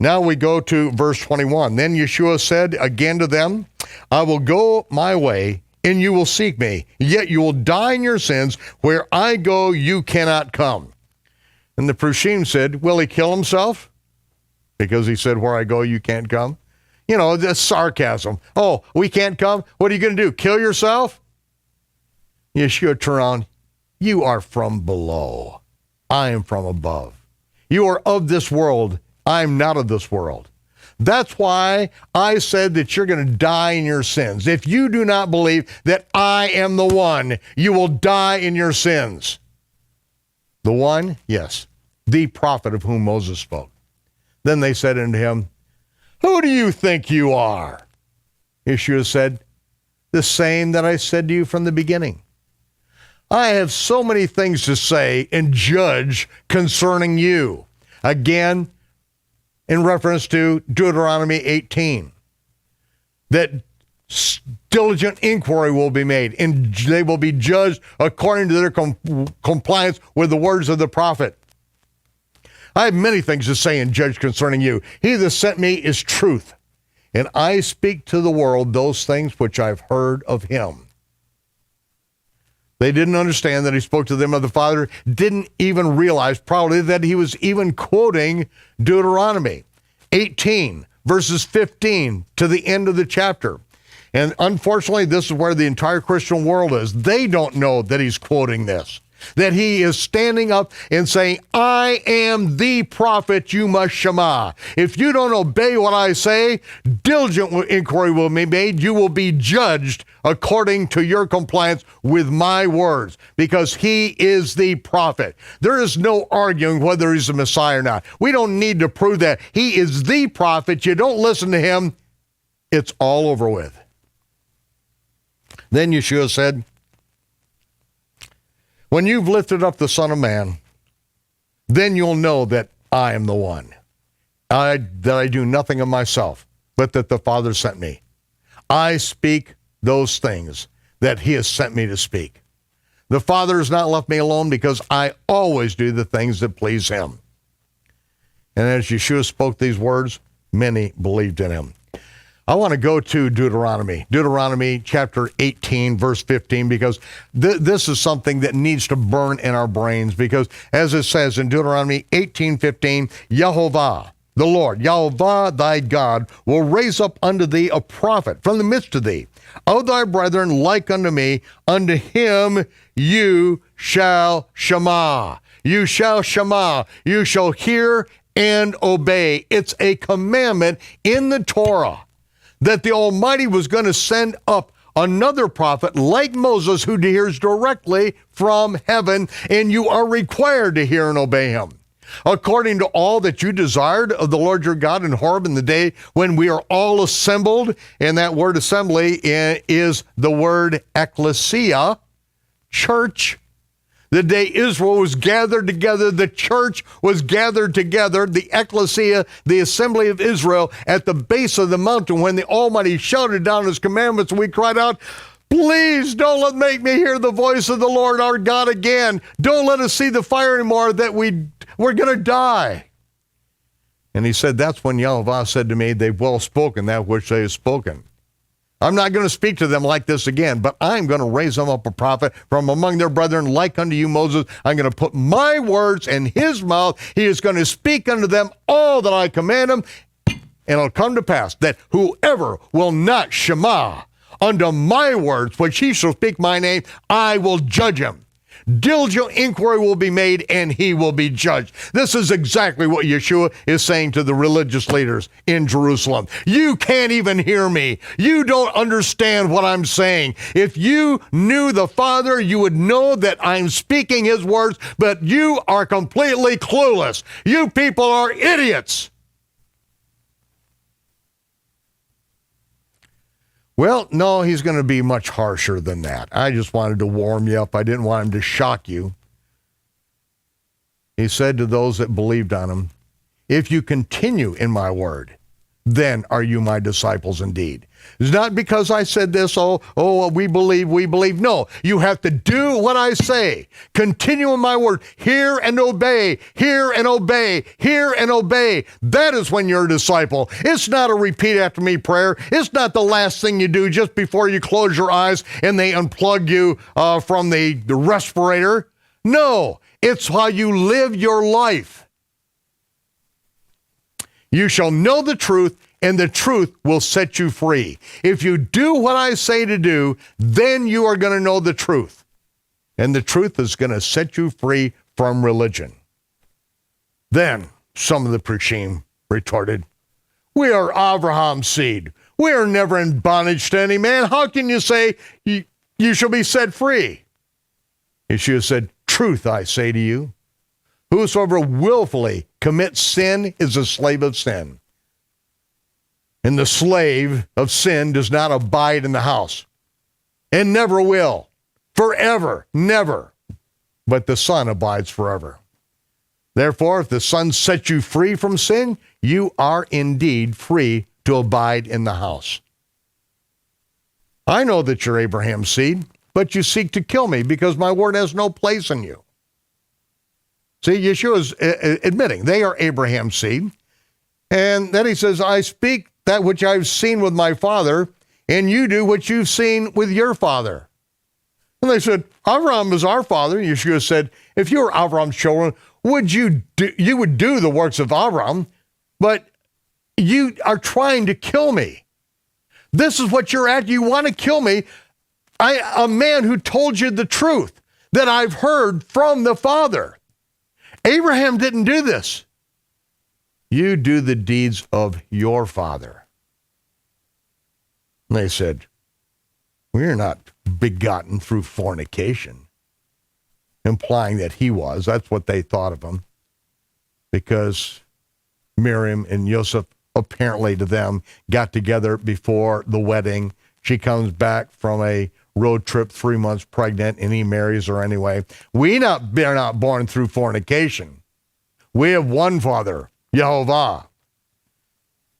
Now we go to verse 21. Then Yeshua said again to them, "I will go my way, and you will seek me, yet you will die in your sins. Where I go, you cannot come." And the Prushim said, "Will he kill himself? Because he said, where I go, you can't come." That's sarcasm. "Oh, we can't come? What are you going to do, kill yourself?" Yeshua turned around, "You are from below. I am from above. You are of this world. I am not of this world. That's why I said that you're going to die in your sins. If you do not believe that I am the one, you will die in your sins." The one? Yes, the prophet of whom Moses spoke. Then they said unto him, "Who do you think you are?" Yeshua said, "The same that I said to you from the beginning. I have so many things to say and judge concerning you." Again, in reference to Deuteronomy 18, that diligent inquiry will be made, and they will be judged according to their compliance with the words of the prophet. "I have many things to say and judge concerning you. He that sent me is truth, and I speak to the world those things which I've heard of him." They didn't understand that he spoke to them of the Father, didn't even realize probably that he was even quoting Deuteronomy 18, verses 15 to the end of the chapter. And unfortunately, this is where the entire Christian world is. They don't know that he's quoting this, that he is standing up and saying, I am the prophet, you must shema. If you don't obey what I say, diligent inquiry will be made. You will be judged according to your compliance with my words, because he is the prophet. There is no arguing whether he's the Messiah or not. We don't need to prove that. He is the prophet. You don't listen to him, it's all over with. Then Yeshua said, when you've lifted up the Son of Man, then you'll know that I am the one. That I do nothing of myself, but that the Father sent me. I speak those things that he has sent me to speak. The Father has not left me alone because I always do the things that please him. And as Yeshua spoke these words, many believed in him. I want to go to Deuteronomy chapter 18, verse 15, because this is something that needs to burn in our brains, because as it says in Deuteronomy 18:15, Yehovah, the Lord, Yehovah thy God, will raise up unto thee a prophet from the midst of thee, of thy brethren like unto me, unto him you shall shema. You shall shema. You shall hear and obey. It's a commandment in the Torah that the Almighty was going to send up another prophet like Moses who hears directly from heaven, and you are required to hear and obey him. According to all that you desired of the Lord your God in Horeb in the day when we are all assembled, and that word assembly is the word ecclesia, church. The day Israel was gathered together, the church was gathered together, the ecclesia, the assembly of Israel, at the base of the mountain when the Almighty shouted down his commandments, and we cried out, please don't make me hear the voice of the Lord our God again. Don't let us see the fire anymore, that we're going to die. And he said, that's when Yehovah said to me, they've well spoken that which they have spoken. I'm not going to speak to them like this again, but I'm going to raise them up a prophet from among their brethren like unto you, Moses. I'm going to put my words in his mouth. He is going to speak unto them all that I command him. And it'll come to pass that whoever will not shema unto my words, which he shall speak my name, I will judge him. Diligent inquiry will be made, and he will be judged. This is exactly what Yeshua is saying to the religious leaders in Jerusalem. You can't even hear me. You don't understand what I'm saying. If you knew the Father, you would know that I'm speaking his words, but you are completely clueless. You people are idiots. Well, no, he's going to be much harsher than that. I just wanted to warm you up. I didn't want him to shock you. He said to those that believed on him, if you continue in my word, then are you my disciples indeed. It's not because I said this, we believe. No, you have to do what I say. Continue in my word. Hear and obey, hear and obey, hear and obey. That is when you're a disciple. It's not a repeat after me prayer. It's not the last thing you do just before you close your eyes and they unplug you from the respirator. No, it's how you live your life. You shall know the truth, and the truth will set you free. If you do what I say to do, then you are going to know the truth. And the truth is going to set you free from religion. Then some of the Prishim retorted, we are Abraham's seed. We are never in bondage to any man. How can you say you shall be set free? Yeshua said, truth I say to you, whosoever willfully commits sin is a slave of sin. And the slave of sin does not abide in the house, and never will, forever, never. But the Son abides forever. Therefore, if the Son sets you free from sin, you are indeed free to abide in the house. I know that you're Abraham's seed, but you seek to kill me because my word has no place in you. See, Yeshua is admitting they are Abraham's seed. And then he says, I speak that which I've seen with my father, and you do what you've seen with your father. And they said, Abraham is our father. Yeshua said, if you were Abraham's children, you would do the works of Abraham, but you are trying to kill me. This is what you're at. You want to kill me. A man who told you the truth that I've heard from the Father. Abraham didn't do this. You do the deeds of your father. And they said, we are not begotten through fornication, implying that he was. That's what they thought of him, because Miriam and Joseph apparently to them got together before the wedding. She comes back from a road trip 3 months pregnant, and he marries her anyway. We are not born through fornication. We have one Father, Yehovah.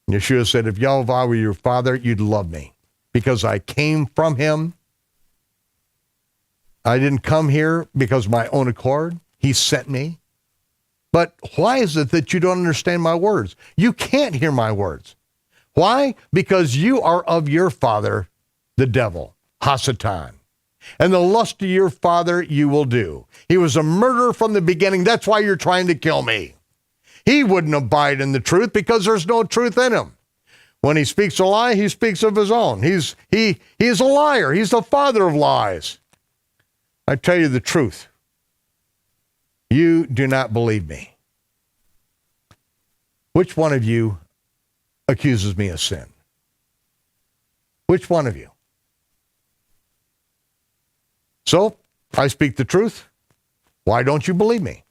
Yeshua said, if Yehovah were your father, you'd love me, because I came from him. I didn't come here because of my own accord. He sent me. But why is it that you don't understand my words? You can't hear my words. Why? Because you are of your father, the devil, Hasatan. And the lust of your father you will do. He was a murderer from the beginning. That's why you're trying to kill me. He wouldn't abide in the truth because there's no truth in him. When he speaks a lie, he speaks of his own. He is a liar. He's the father of lies. I tell you the truth. You do not believe me. Which one of you accuses me of sin? Which one of you? So, I speak the truth. Why don't you believe me?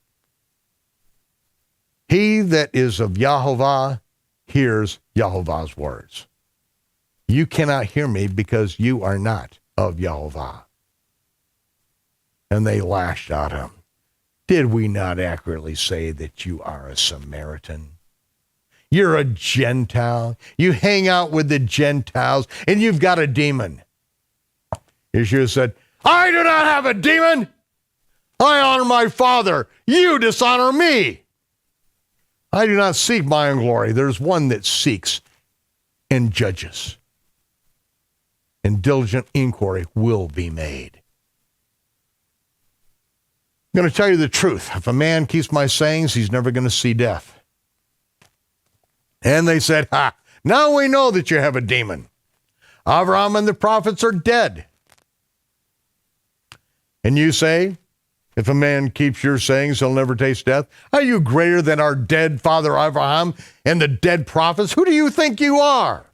He that is of Yehovah hears Yehovah's words. You cannot hear me because you are not of Yehovah. And they lashed at him. Did we not accurately say that you are a Samaritan? You're a Gentile. You hang out with the Gentiles, and you've got a demon. Yeshua said, I do not have a demon. I honor my Father. You dishonor me. I do not seek my own glory. There's one that seeks and judges. And diligent inquiry will be made. I'm going to tell you the truth. If a man keeps my sayings, he's never going to see death. And they said, now we know that you have a demon. Abraham and the prophets are dead. And you say, if a man keeps your sayings, he'll never taste death. Are you greater than our dead father Abraham and the dead prophets? Who do you think you are?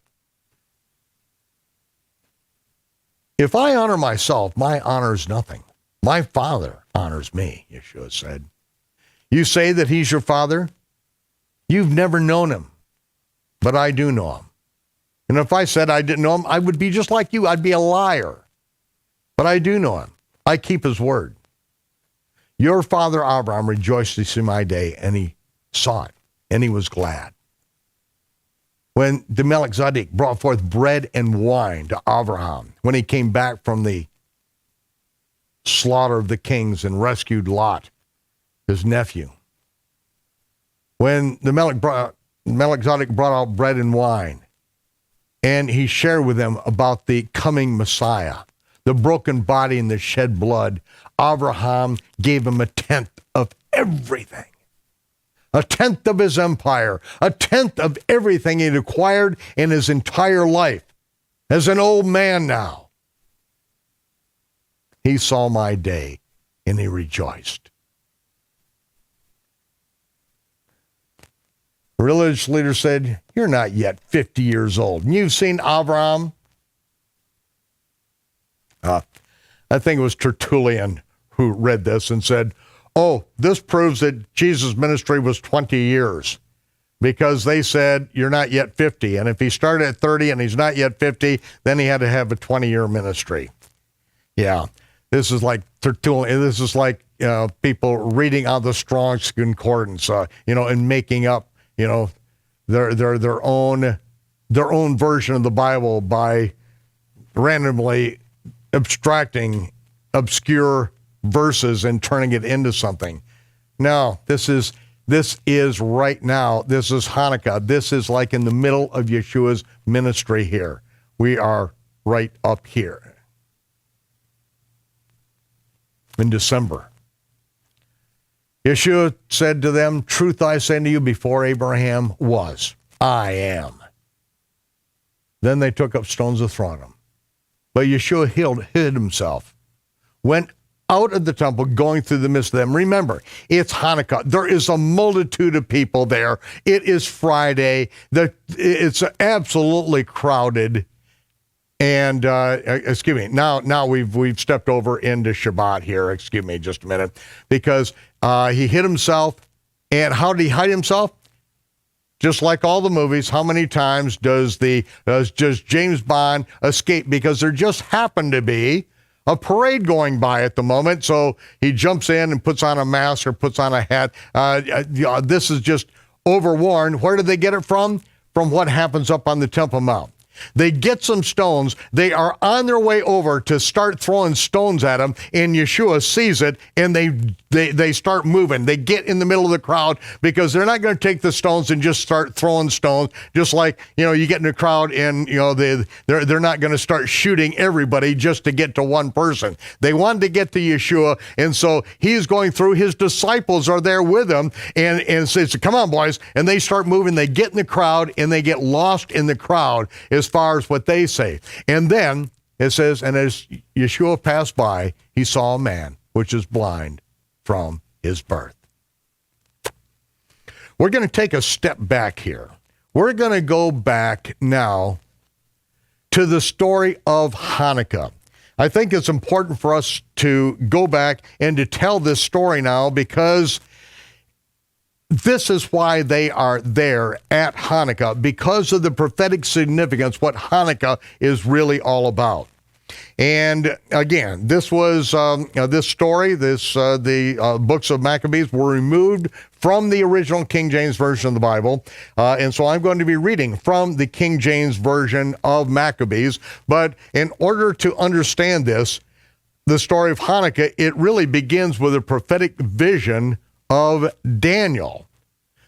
If I honor myself, my honor is nothing. My Father honors me, Yeshua said. You say that he's your father? You've never known him, but I do know him. And if I said I didn't know him, I would be just like you. I'd be a liar. But I do know him. I keep his word. Your father Abraham rejoiced to see my day, and he saw it, and he was glad. When the Melchizedek brought forth bread and wine to Abraham, when he came back from the slaughter of the kings and rescued Lot, his nephew. When the Melchizedek brought out bread and wine, and he shared with them about the coming Messiah, the broken body and the shed blood, Abraham gave him 1/10 of everything. 1/10 of his empire, 1/10 of everything he'd acquired in his entire life. As an old man now, he saw my day and he rejoiced. The religious leader said, you're not yet 50 years old, and you've seen Abraham? I think it was Tertullian who read this and said, oh, this proves that Jesus' ministry was 20 years, because they said, you're not yet 50. And if he started at 30 and he's not yet 50, then he had to have a 20-year ministry. Yeah, this is like Tertullian. This is like people reading out the Strong's Concordance, and making up, their own version of the Bible by randomly abstracting obscure verses and turning it into something. No, this is right now. This is Hanukkah. This is like in the middle of Yeshua's ministry here. We are right up here. in December. Yeshua said to them, truth I say to you, before Abraham was, I am. Then they took up stones to throw at him. But Yeshua hid himself, went out of the temple, going through the midst of them. Remember, it's Hanukkah. There is a multitude of people there. It is Friday. It's absolutely crowded. And excuse me, now we've stepped over into Shabbat here. Excuse me, just a minute, because he hid himself. And how did he hide himself? Just like all the movies, how many times does James Bond escape? Because there just happened to be a parade going by at the moment, so he jumps in and puts on a mask or puts on a hat. This is just overworn. Where did they get it from? From what happens up on the Temple Mount. They get some stones. They are on their way over to start throwing stones at him, and Yeshua sees it, and they start moving. They get in the middle of the crowd because they're not going to take the stones and just start throwing stones. Just like, you get in a crowd and, they're not going to start shooting everybody just to get to one person. They wanted to get to Yeshua, and so he's going through. His disciples are there with him, and says, come on, boys. And they start moving. They get in the crowd, and they get lost in the crowd as far as what they say. And then it says, and as Yeshua passed by, he saw a man which is blind from his birth. We're going to take a step back here. We're going to go back now to the story of Hanukkah. I think it's important for us to go back and to tell this story now, because this is why they are there at Hanukkah, because of the prophetic significance, what Hanukkah is really all about. And again, this was this story, the books of Maccabees were removed from the original King James Version of the Bible. And so I'm going to be reading from the King James Version of Maccabees. But in order to understand this, the story of Hanukkah, it really begins with a prophetic vision of Daniel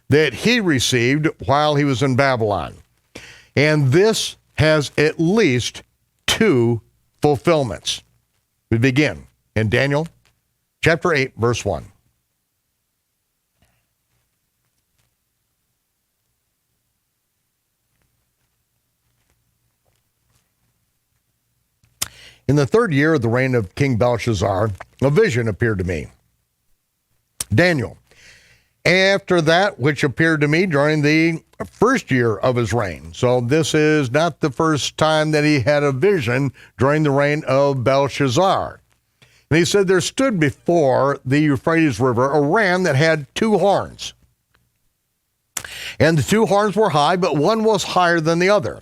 that he received while he was in Babylon. And this has at least two fulfillments. We begin in Daniel chapter 8, verse 1. In the third year of the reign of King Belshazzar, a vision appeared to me. Daniel, after that which appeared to me during the first year of his reign. So this is not the first time that he had a vision during the reign of Belshazzar. And he said, there stood before the Euphrates River a ram that had two horns. And the two horns were high, but one was higher than the other.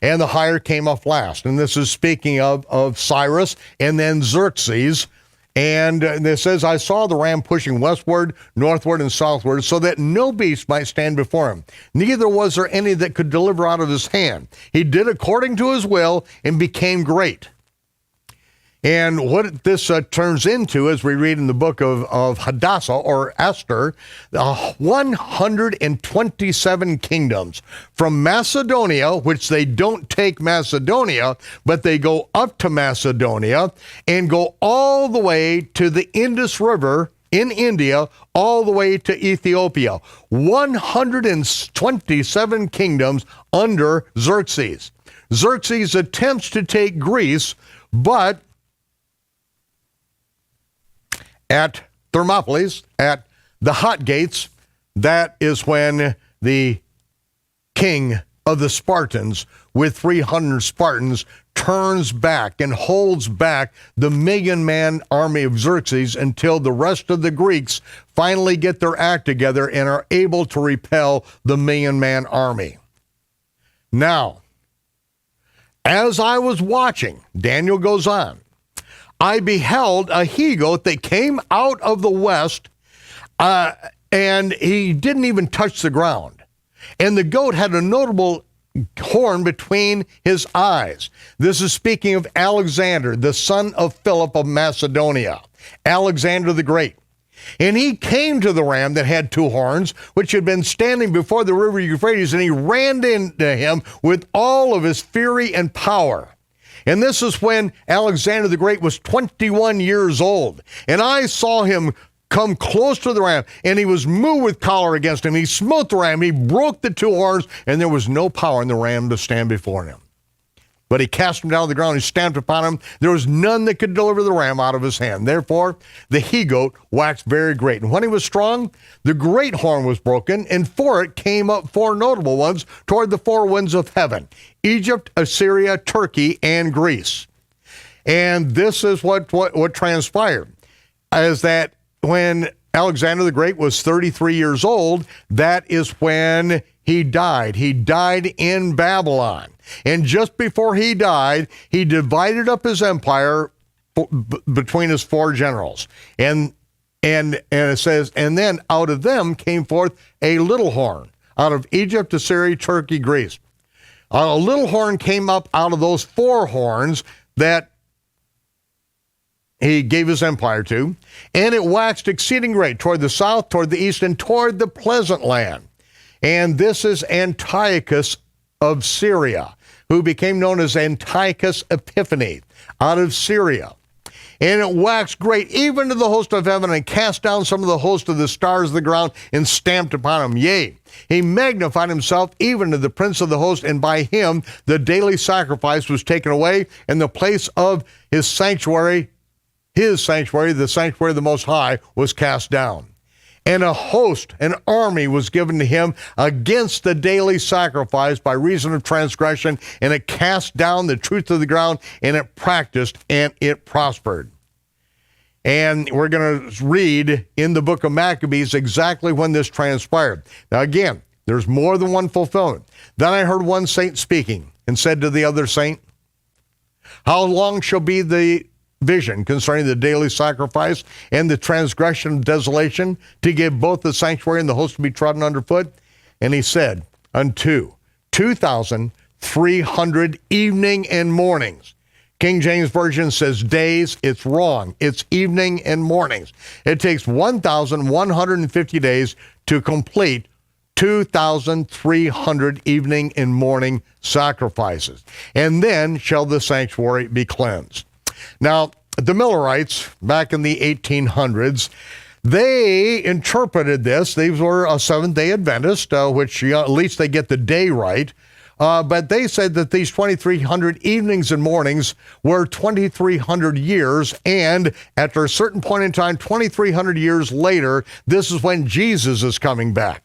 And the higher came off last. And this is speaking of Cyrus and then Xerxes. And it says, I saw the ram pushing westward, northward, and southward, so that no beast might stand before him. Neither was there any that could deliver out of his hand. He did according to his will and became great. And what this turns into, as we read in the book of Hadassah or Esther, 127 kingdoms from Macedonia, which they don't take Macedonia, but they go up to Macedonia and go all the way to the Indus River in India, all the way to Ethiopia. 127 kingdoms under Xerxes. Xerxes attempts to take Greece, but at Thermopylae, at the Hot Gates, that is when the king of the Spartans, with 300 Spartans, turns back and holds back the million-man army of Xerxes until the rest of the Greeks finally get their act together and are able to repel the million-man army. Now, as I was watching, Daniel goes on, I beheld a he-goat that came out of the west, and he didn't even touch the ground. And the goat had a notable horn between his eyes. This is speaking of Alexander, the son of Philip of Macedonia, Alexander the Great. And he came to the ram that had two horns, which had been standing before the river Euphrates, and he ran into him with all of his fury and power. And this is when Alexander the Great was 21 years old. And I saw him come close to the ram, and he was moved with choler against him. He smote the ram, he broke the two horns, and there was no power in the ram to stand before him. But he cast him down to the ground, he stamped upon him. There was none that could deliver the ram out of his hand. Therefore, the he-goat waxed very great. And when he was strong, the great horn was broken, and for it came up four notable ones toward the four winds of heaven: Egypt, Assyria, Turkey, and Greece. And this is what transpired, is that when Alexander the Great was 33 years old, that is when he died. He died in Babylon. And just before he died, he divided up his empire between his four generals. And it says, and then out of them came forth a little horn, out of Egypt, Assyria, Turkey, Greece. A little horn came up out of those four horns that he gave his empire to, and it waxed exceeding great toward the south, toward the east, and toward the pleasant land. And this is Antiochus of Syria, who became known as Antiochus Epiphanes, out of Syria. And it waxed great even to the host of heaven, and cast down some of the host of the stars of the ground, and stamped upon them. Yea, he magnified himself even to the prince of the host, and by him the daily sacrifice was taken away, and the place of his sanctuary, the sanctuary of the Most High, was cast down. And a host, an army was given to him against the daily sacrifice by reason of transgression, and it cast down the truth of the ground, and it practiced, and it prospered. And we're going to read in the book of Maccabees exactly when this transpired. Now again, there's more than one fulfillment. Then I heard one saint speaking, and said to the other saint, how long shall be the vision concerning the daily sacrifice and the transgression of desolation, to give both the sanctuary and the host to be trodden underfoot? And he said, unto 2,300 evening and mornings. King James Version says days. It's wrong. It's evening and mornings. It takes 1,150 days to complete 2,300 evening and morning sacrifices. And then shall the sanctuary be cleansed. Now, the Millerites, back in the 1800s, they interpreted this. These were a Seventh-day Adventist, which at least they get the day right. But they said that these 2,300 evenings and mornings were 2,300 years, and after a certain point in time, 2,300 years later, this is when Jesus is coming back.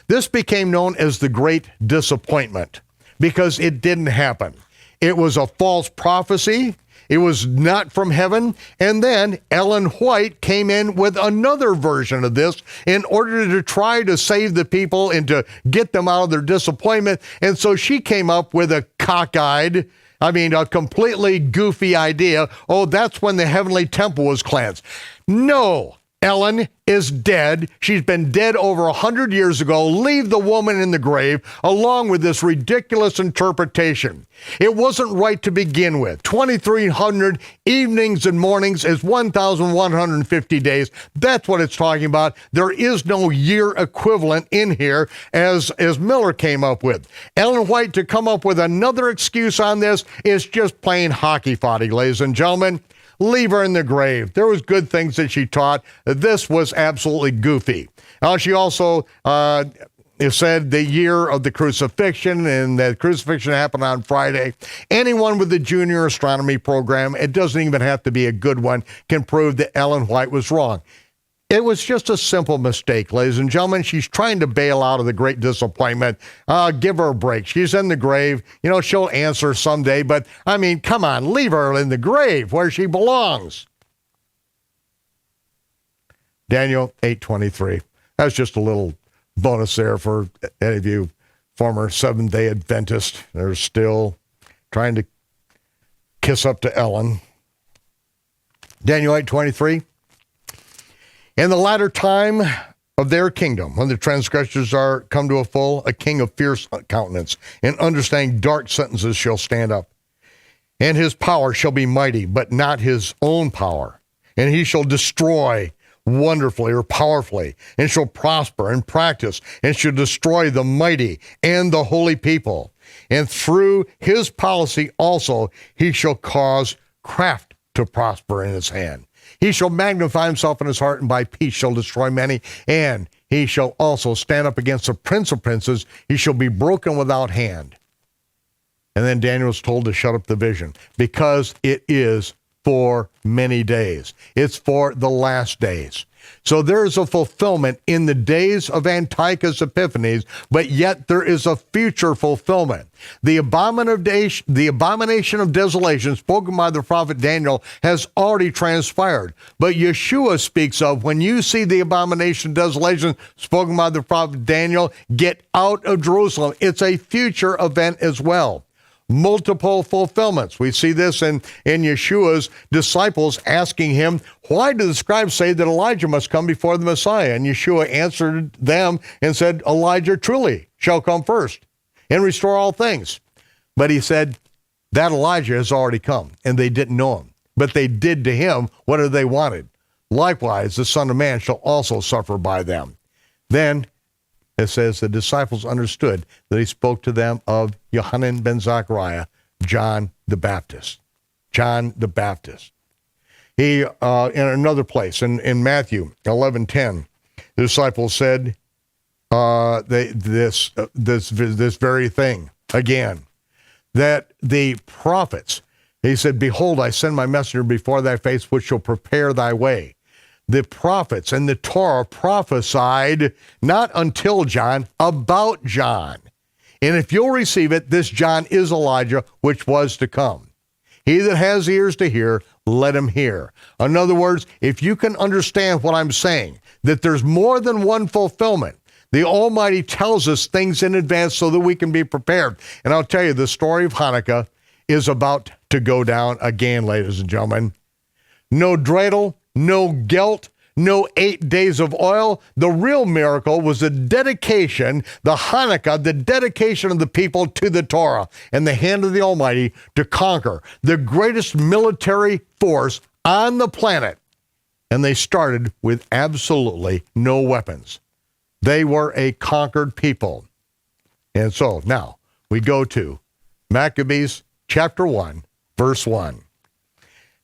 This became known as the Great Disappointment, because it didn't happen. It was a false prophecy. It was not from heaven. And then Ellen White came in with another version of this in order to try to save the people and to get them out of their disappointment. And so she came up with a cockeyed, a completely goofy idea. Oh, that's when the heavenly temple was cleansed. No, Ellen is dead. She's been dead over 100 years ago. Leave the woman in the grave, along with this ridiculous interpretation. It wasn't right to begin with. 2,300 evenings and mornings is 1,150 days. That's what it's talking about. There is no year equivalent in here, as Miller came up with. Ellen White to come up with another excuse on this is just plain hockey-foddy, ladies and gentlemen. Leave her in the grave. There was good things that she taught. This was absolutely goofy. She also said the year of the crucifixion, and that crucifixion happened on Friday. Anyone with the junior astronomy program, it doesn't even have to be a good one, can prove that Ellen White was wrong. It was just a simple mistake, ladies and gentlemen. She's trying to bail out of the Great Disappointment. Give her a break. She's in the grave. She'll answer someday, but come on, leave her in the grave where she belongs. Daniel 8:23. That's just a little bonus there for any of you former Seventh-day Adventists. They're still trying to kiss up to Ellen. Daniel 8:23. In the latter time of their kingdom, when the transgressors are come to a full, a king of fierce countenance and understanding dark sentences shall stand up. And his power shall be mighty, but not his own power. And he shall destroy wonderfully or powerfully, and shall prosper and practice, and shall destroy the mighty and the holy people. And through his policy also he shall cause craft to prosper in his hand. He shall magnify himself in his heart, and by peace shall destroy many. And he shall also stand up against the prince of princes. He shall be broken without hand. And then Daniel was told to shut up the vision, because it is for many days. It's for the last days. So there is a fulfillment in the days of Antiochus Epiphanes, but yet there is a future fulfillment. The abomination of desolation spoken by the prophet Daniel has already transpired. But Yeshua speaks of, when you see the abomination of desolation spoken by the prophet Daniel, get out of Jerusalem. It's a future event as well. Multiple fulfillments. We see this in Yeshua's disciples asking him, why do the scribes say that Elijah must come before the Messiah? And Yeshua answered them and said, Elijah truly shall come first and restore all things. But he said, that Elijah has already come, and they didn't know him. But they did to him whatever they wanted. Likewise, the Son of Man shall also suffer by them. Then it says the disciples understood that he spoke to them of Yohanan ben Zechariah, John the Baptist. John the Baptist. He, in another place, in Matthew 11:10, the disciples said this very thing again, that the prophets, he said, behold, I send my messenger before thy face, which shall prepare thy way. The prophets and the Torah prophesied not until John, about John. And if you'll receive it, this John is Elijah, which was to come. He that has ears to hear, let him hear. In other words, if you can understand what I'm saying, that there's more than one fulfillment. The Almighty tells us things in advance so that we can be prepared. And I'll tell you, the story of Hanukkah is about to go down again, ladies and gentlemen. No dreidel, no gelt, no 8 days of oil. The real miracle was the dedication, the Hanukkah, the dedication of the people to the Torah and the hand of the Almighty to conquer the greatest military force on the planet. And they started with absolutely no weapons. They were a conquered people. And so now we go to Maccabees chapter 1, verse 1.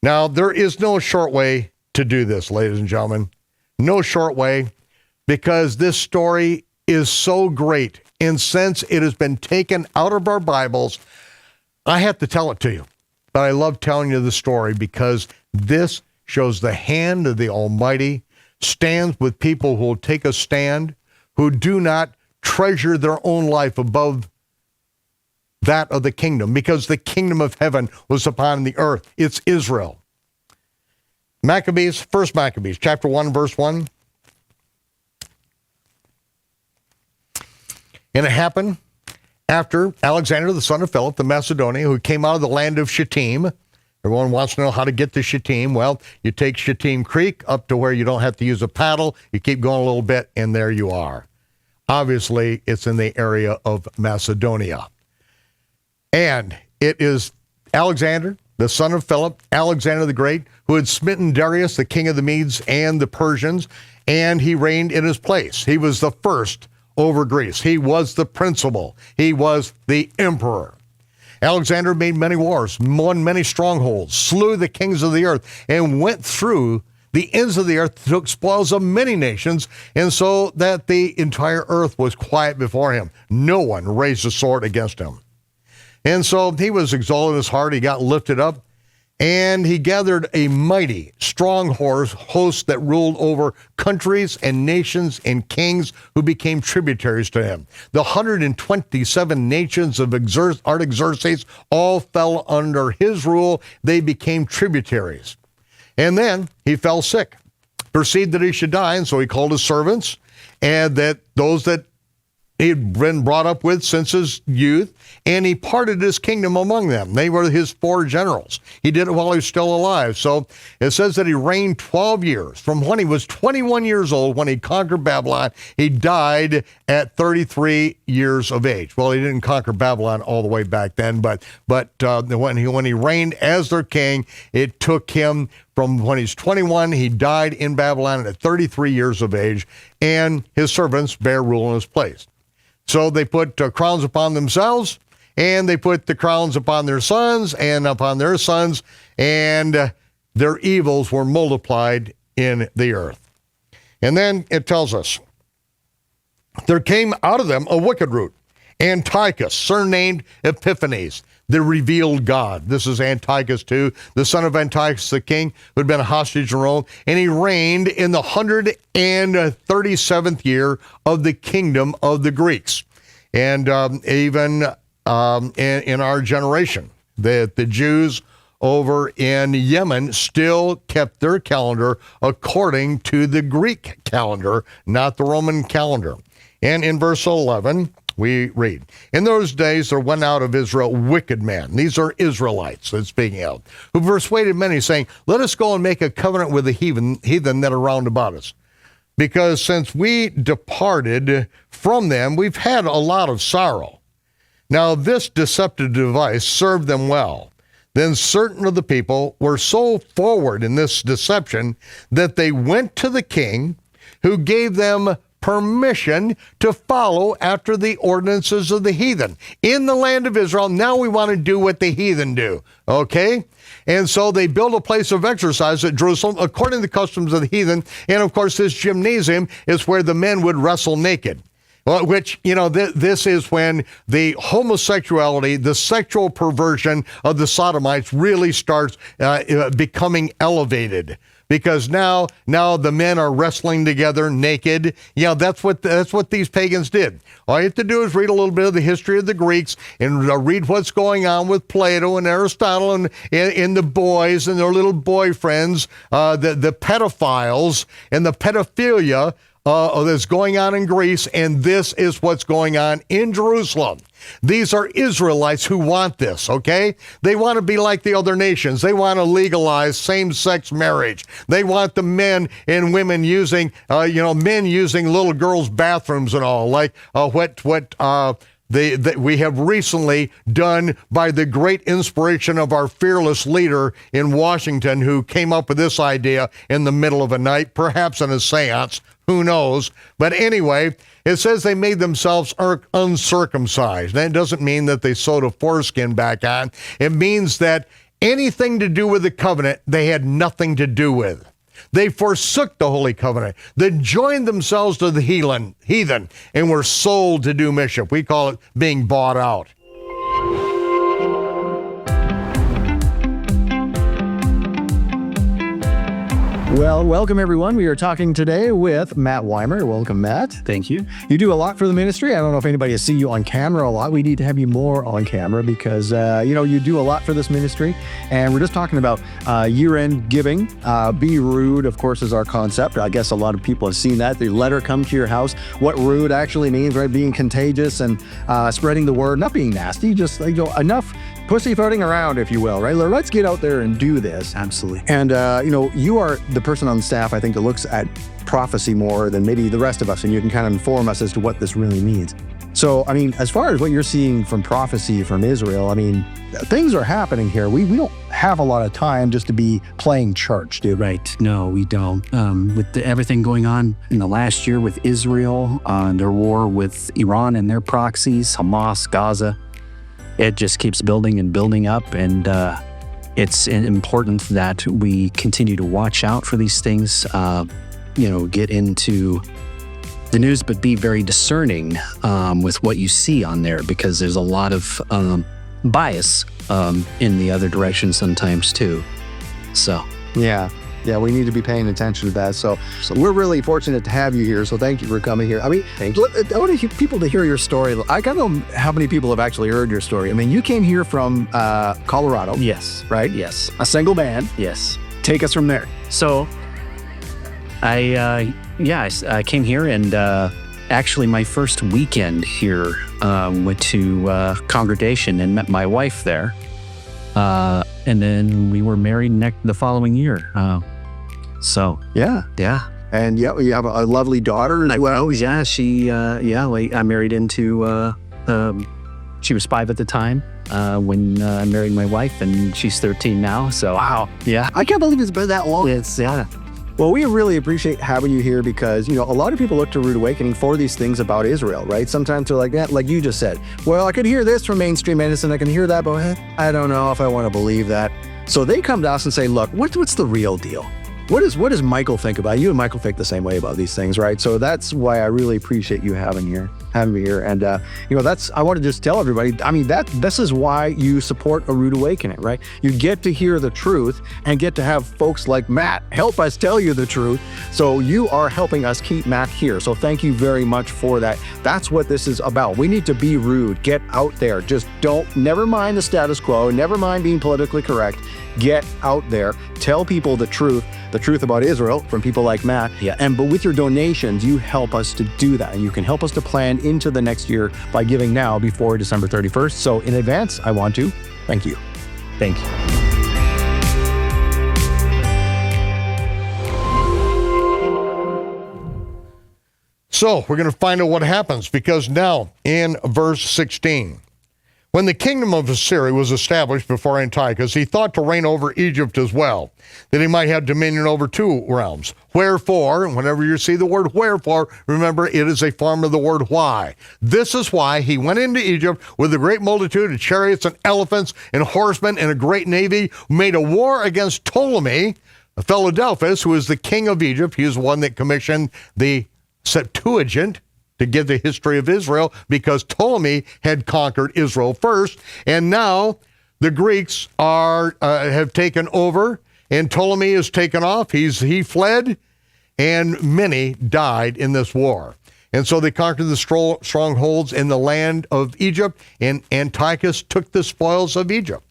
Now there is no short way to do this, ladies and gentlemen. No short way, because this story is so great. And since it has been taken out of our Bibles, I have to tell it to you. But I love telling you the story because this shows the hand of the Almighty stands with people who will take a stand, who do not treasure their own life above that of the kingdom, because the kingdom of heaven was upon the earth. It's Israel. Maccabees, first Maccabees, chapter 1, verse 1. And it happened after Alexander, the son of Philip, the Macedonian, who came out of the land of Shittim. Everyone wants to know how to get to Shittim. Well, you take Shittim Creek up to where you don't have to use a paddle. You keep going a little bit, and there you are. Obviously, it's in the area of Macedonia. And it is Alexander, the son of Philip, Alexander the Great, who had smitten Darius, the king of the Medes and the Persians, and he reigned in his place. He was the first over Greece. He was the principal. He was the emperor. Alexander made many wars, won many strongholds, slew the kings of the earth, and went through the ends of the earth, took spoils of many nations, and so that the entire earth was quiet before him. No one raised a sword against him. And so he was exalted in his heart, he got lifted up, and he gathered a mighty, strong host that ruled over countries and nations and kings who became tributaries to him. The 127 nations of Artaxerxes all fell under his rule. They became tributaries. And then he fell sick, perceived that he should die, and so he called his servants, and that those that he'd been brought up with since his youth, and he parted his kingdom among them. They were his 4 generals. He did it while he was still alive. So it says that he reigned 12 years. From when he was 21 years old, when he conquered Babylon, he died at 33 years of age. Well, he didn't conquer Babylon all the way back then, but when he reigned as their king, it took him from when he's 21. He died in Babylon at 33 years of age, and his servants bear rule in his place. So they put crowns upon themselves, and they put the crowns upon their sons and upon their sons, and their evils were multiplied in the earth. And then it tells us, there came out of them a wicked root, Antiochus, surnamed Epiphanes, the revealed God. This is Antiochus too, the son of Antiochus the king, who had been a hostage in Rome, and he reigned in the 137th year of the kingdom of the Greeks. And even in our generation, the Jews over in Yemen still kept their calendar according to the Greek calendar, not the Roman calendar. And in verse 11, we read, in those days there went out of Israel wicked men. These are Israelites that's speaking of, who persuaded many, saying, let us go and make a covenant with the heathen that are round about us. Because since we departed from them, we've had a lot of sorrow. Now this deceptive device served them well. Then certain of the people were so forward in this deception that they went to the king, who gave them permission to follow after the ordinances of the heathen. In the land of Israel, now we want to do what the heathen do, okay? And so they built a place of exercise at Jerusalem according to the customs of the heathen. And of course, this gymnasium is where the men would wrestle naked. Well, which, this is when the homosexuality, the sexual perversion of the Sodomites really starts becoming elevated. Because now the men are wrestling together naked. That's what these pagans did. All you have to do is read a little bit of the history of the Greeks and read what's going on with Plato and Aristotle and the boys and their little boyfriends, the pedophiles and the pedophilia that's going on in Greece, and this is what's going on in Jerusalem. These are Israelites who want this, okay? They want to be like the other nations. They want to legalize same-sex marriage. They want the men and women using, men using little girls' bathrooms and all, like what we have recently done by the great inspiration of our fearless leader in Washington, who came up with this idea in the middle of a night, perhaps in a seance, who knows? But anyway, it says they made themselves uncircumcised. That doesn't mean that they sewed a foreskin back on. It means that anything to do with the covenant, they had nothing to do with. They forsook the Holy Covenant. They joined themselves to the heathen and were sold to do mischief. We call it being bought out. Well, welcome everyone. We are talking today with Matt Weimer. Welcome, Matt. Thank you. You do a lot for the ministry. I don't know if anybody has seen you on camera a lot. We need to have you more on camera because, you do a lot for this ministry. And we're just talking about year-end giving. Be Rood, of course, is our concept. I guess a lot of people have seen that. The letter come to your house. What Rood actually means, right? Being contagious and spreading the word, not being nasty, just enough pussyfooting around, if you will, right? Let's get out there and do this. Absolutely. And, you are the person on staff, I think, that looks at prophecy more than maybe the rest of us, and you can kind of inform us as to what this really means. So, as far as what you're seeing from prophecy from Israel, things are happening here. We don't have a lot of time just to be playing church, dude. Right. No, we don't. With everything going on in the last year with Israel, their war with Iran and their proxies, Hamas, Gaza, it just keeps building and building up, and it's important that we continue to watch out for these things, get into the news, but be very discerning with what you see on there, because there's a lot of bias in the other direction sometimes too. So Yeah, we need to be paying attention to that. So we're really fortunate to have you here. So thank you for coming here. Thank you. I want people to hear your story. I don't know how many people have actually heard your story. you came here from Colorado. Yes. Right? Yes. A single man. Yes. Take us from there. So I came here, and actually my first weekend here went to congregation and met my wife there. And then we were married the following year. Yeah. And you have a lovely daughter as well. Yeah, she, I married into She was 5 at the time when I married my wife, and she's 13 now. So, wow. Yeah. I can't believe it's been that long. Yeah. Well, we really appreciate having you here because, a lot of people look to Rood Awakening for these things about Israel, right? Sometimes they're like that, like you just said. Well, I could hear this from mainstream medicine, I can hear that, but I don't know if I want to believe that. So they come to us and say, look, what's the real deal? What does Michael think about it? You and Michael think the same way about these things, right? So that's why I really appreciate you having me here. And I want to just tell everybody, this is why you support a Rood Awakening, right? You get to hear the truth and get to have folks like Matt help us tell you the truth. So you are helping us keep Matt here. So thank you very much for that. That's what this is about. We need to be rude, get out there. Just never mind the status quo, never mind being politically correct. Get out there, tell people the truth about Israel from people like Matt. Yeah. But with your donations, you help us to do that. And you can help us to plan into the next year by giving now before December 31st. So in advance, I want to thank you. Thank you. So we're going to find out what happens, because now in verse 16, when the kingdom of Assyria was established before Antiochus, he thought to reign over Egypt as well, that he might have dominion over 2 realms. Wherefore, and whenever you see the word wherefore, remember it is a form of the word why. This is why he went into Egypt with a great multitude of chariots and elephants and horsemen and a great navy, made a war against Ptolemy, Philadelphus, who is the king of Egypt. He is the one that commissioned the Septuagint to give the history of Israel, because Ptolemy had conquered Israel first, and now the Greeks have taken over, and Ptolemy is taken off. He fled, and many died in this war. And so they conquered the strongholds in the land of Egypt, and Antiochus took the spoils of Egypt.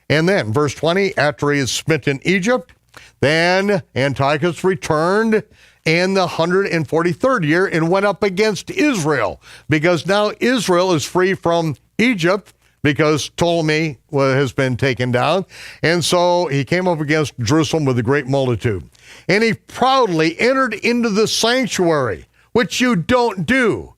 And then, verse 20, after he had smitten Egypt, then Antiochus returned in the 143rd year and went up against Israel, because now Israel is free from Egypt because Ptolemy has been taken down. And so he came up against Jerusalem with a great multitude. And he proudly entered into the sanctuary, which you don't do.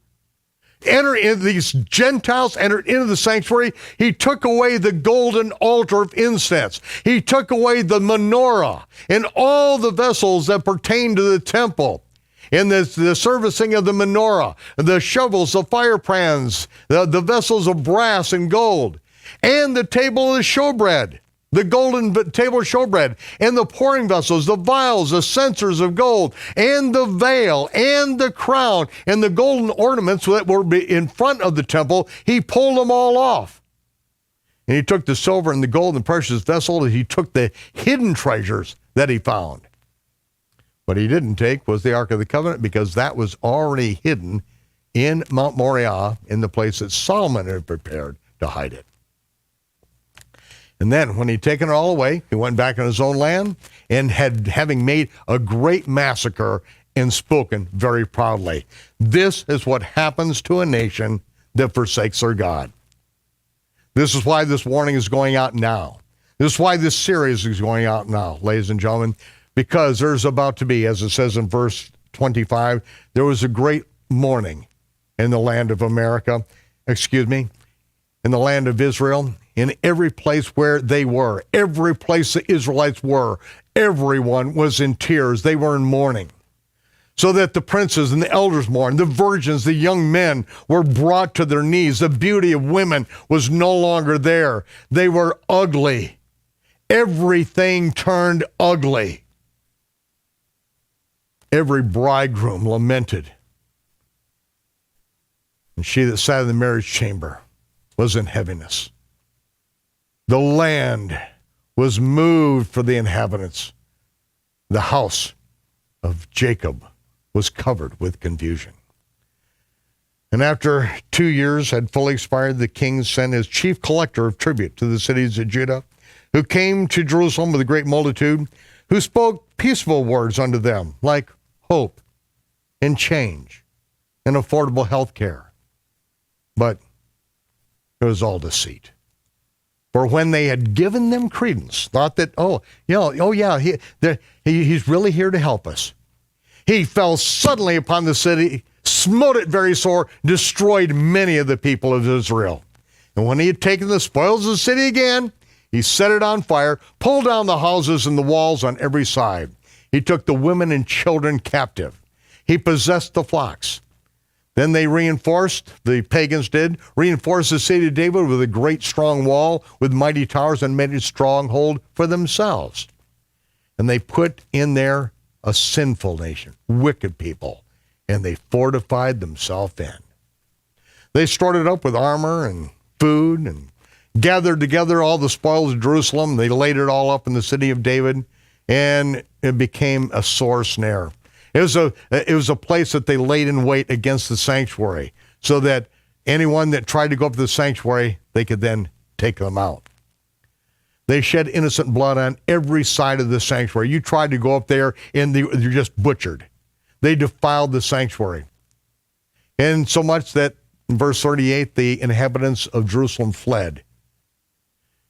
These Gentiles entered into the sanctuary. He took away the golden altar of incense. He took away the menorah and all the vessels that pertain to the temple. In the servicing of the menorah, the shovels, the fire pans, the vessels of brass and gold, and the table of the showbread, the golden table of showbread, and the pouring vessels, the vials, the censers of gold, and the veil, and the crown, and the golden ornaments that were in front of the temple. He pulled them all off. And he took the silver and the gold and the precious vessel, and he took the hidden treasures that he found. What he didn't take was the Ark of the Covenant, because that was already hidden in Mount Moriah, in the place that Solomon had prepared to hide it. And then when he'd taken it all away, he went back in his own land, and having made a great massacre and spoken very proudly. This is what happens to a nation that forsakes their God. This is why this warning is going out now. This is why this series is going out now, ladies and gentlemen, because there's about to be, as it says in verse 25, there was a great mourning in the land of America, in the land of Israel, in every place where they were, every place the Israelites were, everyone was in tears. They were in mourning. So that the princes and the elders mourned, the virgins, the young men were brought to their knees. The beauty of women was no longer there. They were ugly. Everything turned ugly. Every bridegroom lamented. And she that sat in the marriage chamber was in heaviness. The land was moved for the inhabitants. The house of Jacob was covered with confusion. And after 2 years had fully expired, the king sent his chief collector of tribute to the cities of Judah, who came to Jerusalem with a great multitude, who spoke peaceful words unto them, like hope and change and affordable health care. But it was all deceit. For when they had given them credence, thought that, he's really here to help us, he fell suddenly upon the city, smote it very sore, destroyed many of the people of Israel. And when he had taken the spoils of the city again, he set it on fire, pulled down the houses and the walls on every side. He took the women and children captive. He possessed the flocks. Then they reinforced, the pagans did, reinforced the city of David with a great strong wall with mighty towers and made a stronghold for themselves. And they put in there a sinful nation, wicked people, and they fortified themselves in. They stored it up with armor and food and gathered together all the spoils of Jerusalem. They laid it all up in the city of David, and it became a sore snare. It was a place that they laid in wait against the sanctuary so that anyone that tried to go up to the sanctuary, they could then take them out. They shed innocent blood on every side of the sanctuary. You tried to go up there and you're just butchered. They defiled the sanctuary. And so much that in verse 38, the inhabitants of Jerusalem fled,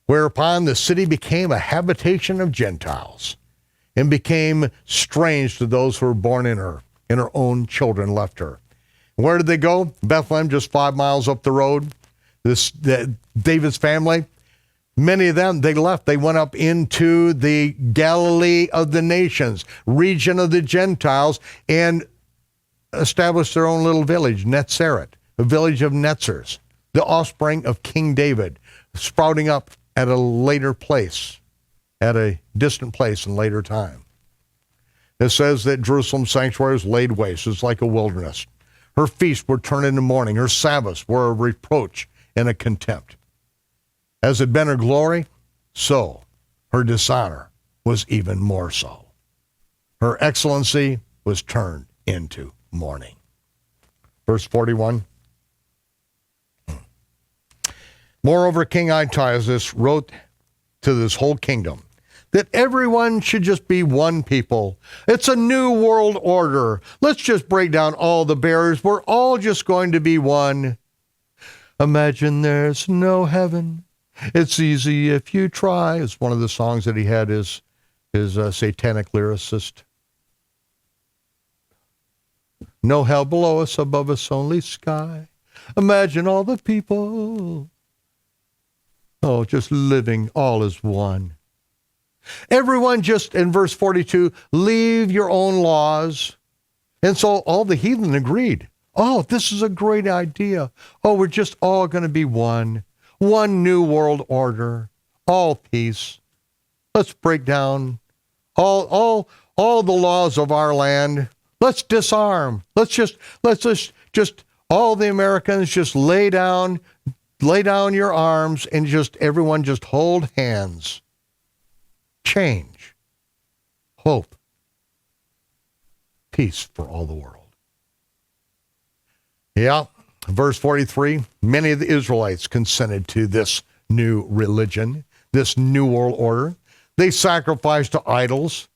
whereupon the city became a habitation of Gentiles and became strange to those who were born in her, and her own children left her. Where did they go? Bethlehem, just 5 miles up the road. David's family, many of them, they left. They went up into the Galilee of the nations, region of the Gentiles, and established their own little village, Netzaret, a village of Netzers, the offspring of King David, sprouting up at a later place, at a distant place in later time. It says that Jerusalem's sanctuary was laid waste. It's like a wilderness. Her feasts were turned into mourning. Her Sabbaths were a reproach and a contempt. As had been her glory, so her dishonor was even more so. Her excellency was turned into mourning. Verse 41. Moreover, King Antiochus wrote to this whole kingdom that everyone should just be one people. It's a new world order. Let's just break down all the barriers. We're all just going to be one. Imagine there's no heaven. It's easy if you try. It's one of the songs that he had his satanic lyricist. No hell below us, above us only sky. Imagine all the people. Oh, just living all as one. Everyone just, in verse 42, leave your own laws. And so all the heathen agreed. Oh, this is a great idea. Oh, we're just all going to be one. One new world order. All peace. Let's break down all the laws of our land. Let's disarm. Let's just all the Americans just lay down your arms and just everyone just hold hands. Change, hope, peace for all the world. Yeah, verse 43, many of the Israelites consented to this new religion, this new world order. They sacrificed to idols.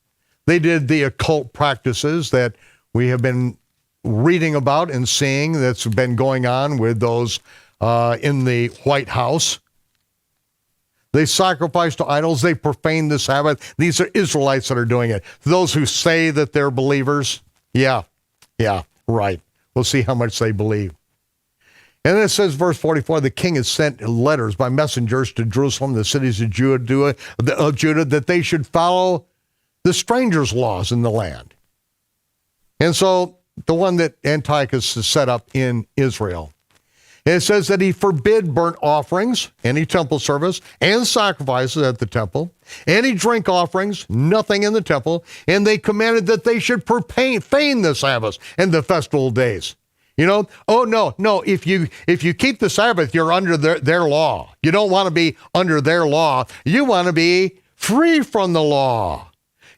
They did the occult practices that we have been reading about and seeing that's been going on with those in the White House. They sacrifice to idols. They profane the Sabbath. These are Israelites that are doing it. Those who say that they're believers, yeah, right. We'll see how much they believe. And then it says, verse 44, the king has sent letters by messengers to Jerusalem, the cities of Judah, that they should follow the strangers' laws in the land. And so the one that Antiochus has set up in Israel, it says that he forbid burnt offerings, any temple service, and sacrifices at the temple, any drink offerings, nothing in the temple, and they commanded that they should profane the Sabbath and the festival days. You know, oh no, if you keep the Sabbath, you're under their law. You don't want to be under their law. You want to be free from the law.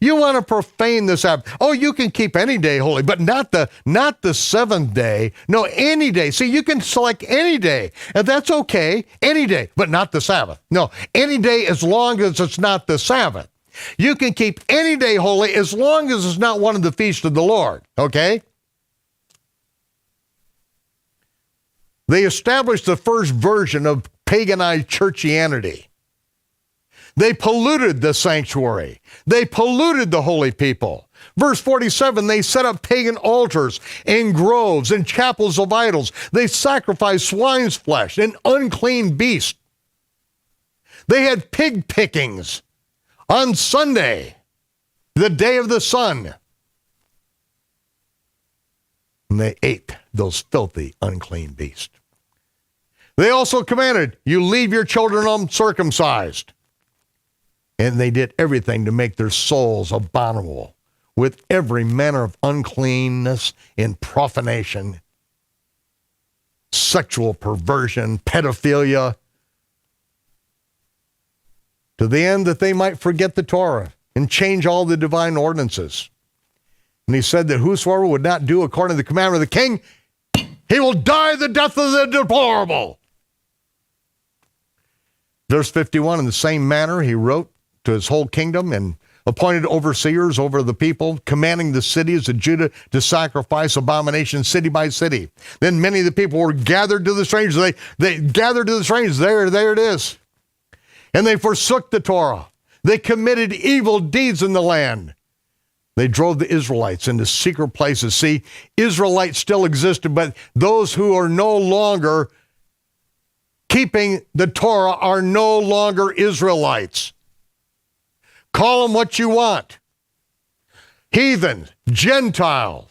You want to profane the Sabbath. Oh, you can keep any day holy, but not the seventh day. No, any day. See, you can select any day, and that's okay, any day, but not the Sabbath. No, any day as long as it's not the Sabbath. You can keep any day holy as long as it's not one of the feasts of the Lord, okay? They established the first version of paganized churchianity. They polluted the sanctuary. They polluted the holy people. Verse 47, they set up pagan altars and groves and chapels of idols. They sacrificed swine's flesh and unclean beasts. They had pig pickings on Sunday, the day of the sun. And they ate those filthy, unclean beasts. They also commanded, you leave your children uncircumcised. And they did everything to make their souls abominable with every manner of uncleanness and profanation, sexual perversion, pedophilia, to the end that they might forget the Torah and change all the divine ordinances. And he said that whosoever would not do according to the commandment of the king, he will die the death of the deplorable. Verse 51, in the same manner he wrote to his whole kingdom and appointed overseers over the people, commanding the cities of Judah to sacrifice abominations city by city. Then many of the people were gathered to the strangers. They gathered to the strangers. There it is. And they forsook the Torah. They committed evil deeds in the land. They drove the Israelites into secret places. See, Israelites still existed, but those who are no longer keeping the Torah are no longer Israelites. Call them what you want. Heathen, Gentiles.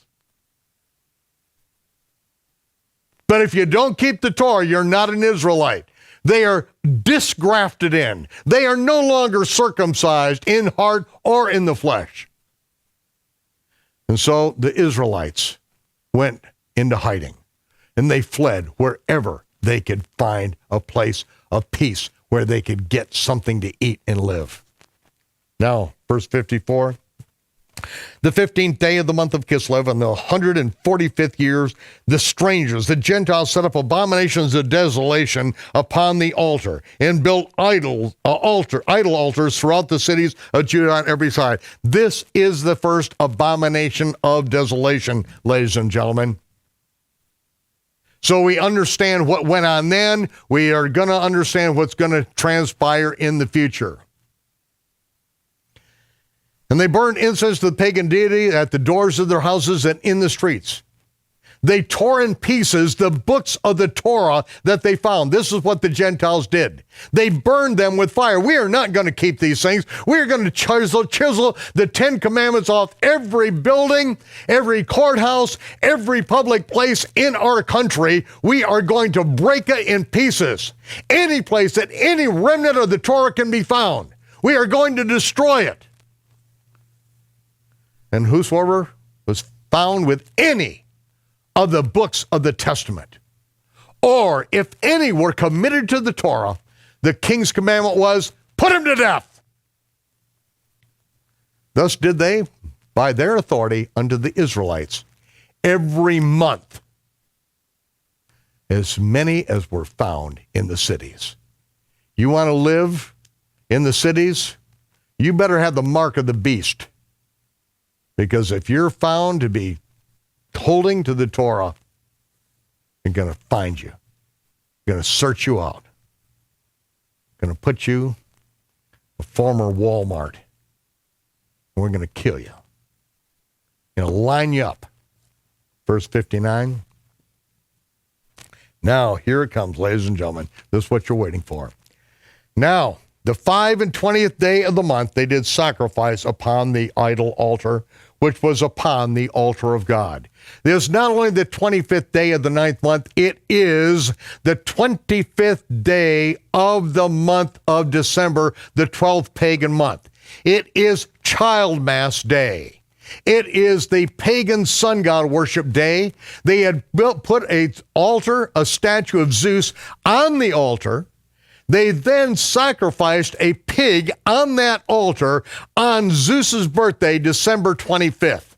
But if you don't keep the Torah, you're not an Israelite. They are disgrafted in. They are no longer circumcised in heart or in the flesh. And so the Israelites went into hiding, and they fled wherever they could find a place of peace where they could get something to eat and live. Now, verse 54, the 15th day of the month of Kislev, in the 145th year, the strangers, the Gentiles, set up abominations of desolation upon the altar and built idol altars throughout the cities of Judah on every side. This is the first abomination of desolation, ladies and gentlemen. So we understand what went on then. We are going to understand what's going to transpire in the future. And they burned incense to the pagan deity at the doors of their houses and in the streets. They tore in pieces the books of the Torah that they found. This is what the Gentiles did. They burned them with fire. We are not going to keep these things. We are going to chisel the 10 Commandments off every building, every courthouse, every public place in our country. We are going to break it in pieces. Any place that any remnant of the Torah can be found, we are going to destroy it. And whosoever was found with any of the books of the Testament, or if any were committed to the Torah, the king's commandment was, put him to death. Thus did they, by their authority, unto the Israelites, every month, as many as were found in the cities. You want to live in the cities? You better have the mark of the beast. Because if you're found to be holding to the Torah, they're going to find you. They're going to search you out. They're going to put you a former Walmart. And we're going to kill you. Going to line you up. Verse 59. Now, here it comes, ladies and gentlemen. This is what you're waiting for. Now, the 25th day of the month, they did sacrifice upon the idol altar, which was upon the altar of God. It is not only the 25th day of the 9th month, it is the 25th day of the month of December, the 12th pagan month. It is Child Mass Day. It is the pagan sun god worship day. They had put an altar, a statue of Zeus, on the altar. They then sacrificed a pig on that altar on Zeus's birthday, December 25th.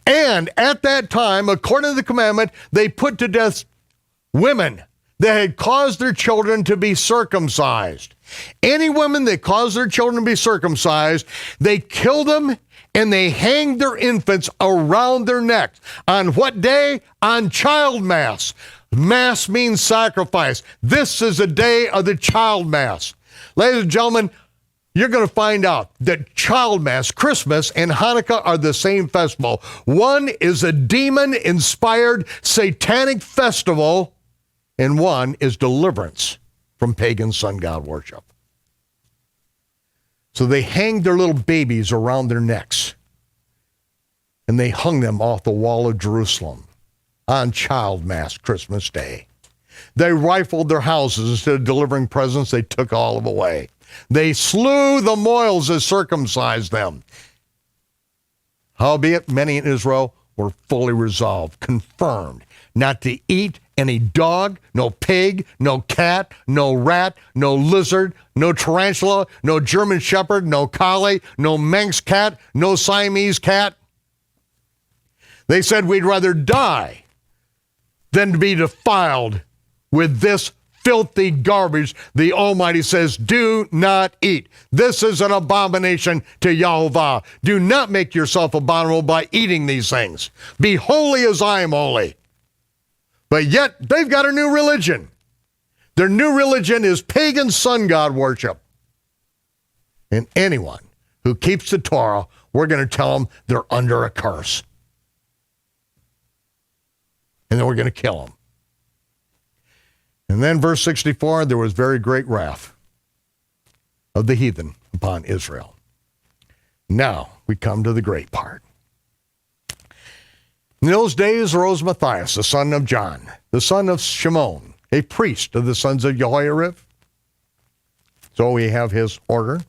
And at that time, according to the commandment, they put to death women that had caused their children to be circumcised. Any women that caused their children to be circumcised, they killed them and they hanged their infants around their necks. On what day? On Child Mass. Mass means sacrifice. This is a day of the Child Mass. Ladies and gentlemen, you're going to find out that Child Mass, Christmas, and Hanukkah are the same festival. One is a demon-inspired satanic festival, and one is deliverance from pagan sun god worship. So they hanged their little babies around their necks, and they hung them off the wall of Jerusalem on Child Mass Christmas Day. They rifled their houses. Instead of delivering presents, they took all of them away. They slew the mohels that circumcised them. Howbeit, many in Israel were fully resolved, confirmed, not to eat any dog, no pig, no cat, no rat, no lizard, no tarantula, no German shepherd, no collie, no Manx cat, no Siamese cat. They said we'd rather die than to be defiled with this filthy garbage. The Almighty says, do not eat. This is an abomination to Yahovah. Do not make yourself abominable by eating these things. Be holy as I am holy. But yet, they've got a new religion. Their new religion is pagan sun god worship. And anyone who keeps the Torah, we're going to tell them they're under a curse. And then we're going to kill them. And then verse 64, there was very great wrath of the heathen upon Israel. Now we come to the great part. In those days arose Matthias, the son of John, the son of Shimon, a priest of the sons of Jehoiarib. So we have his order.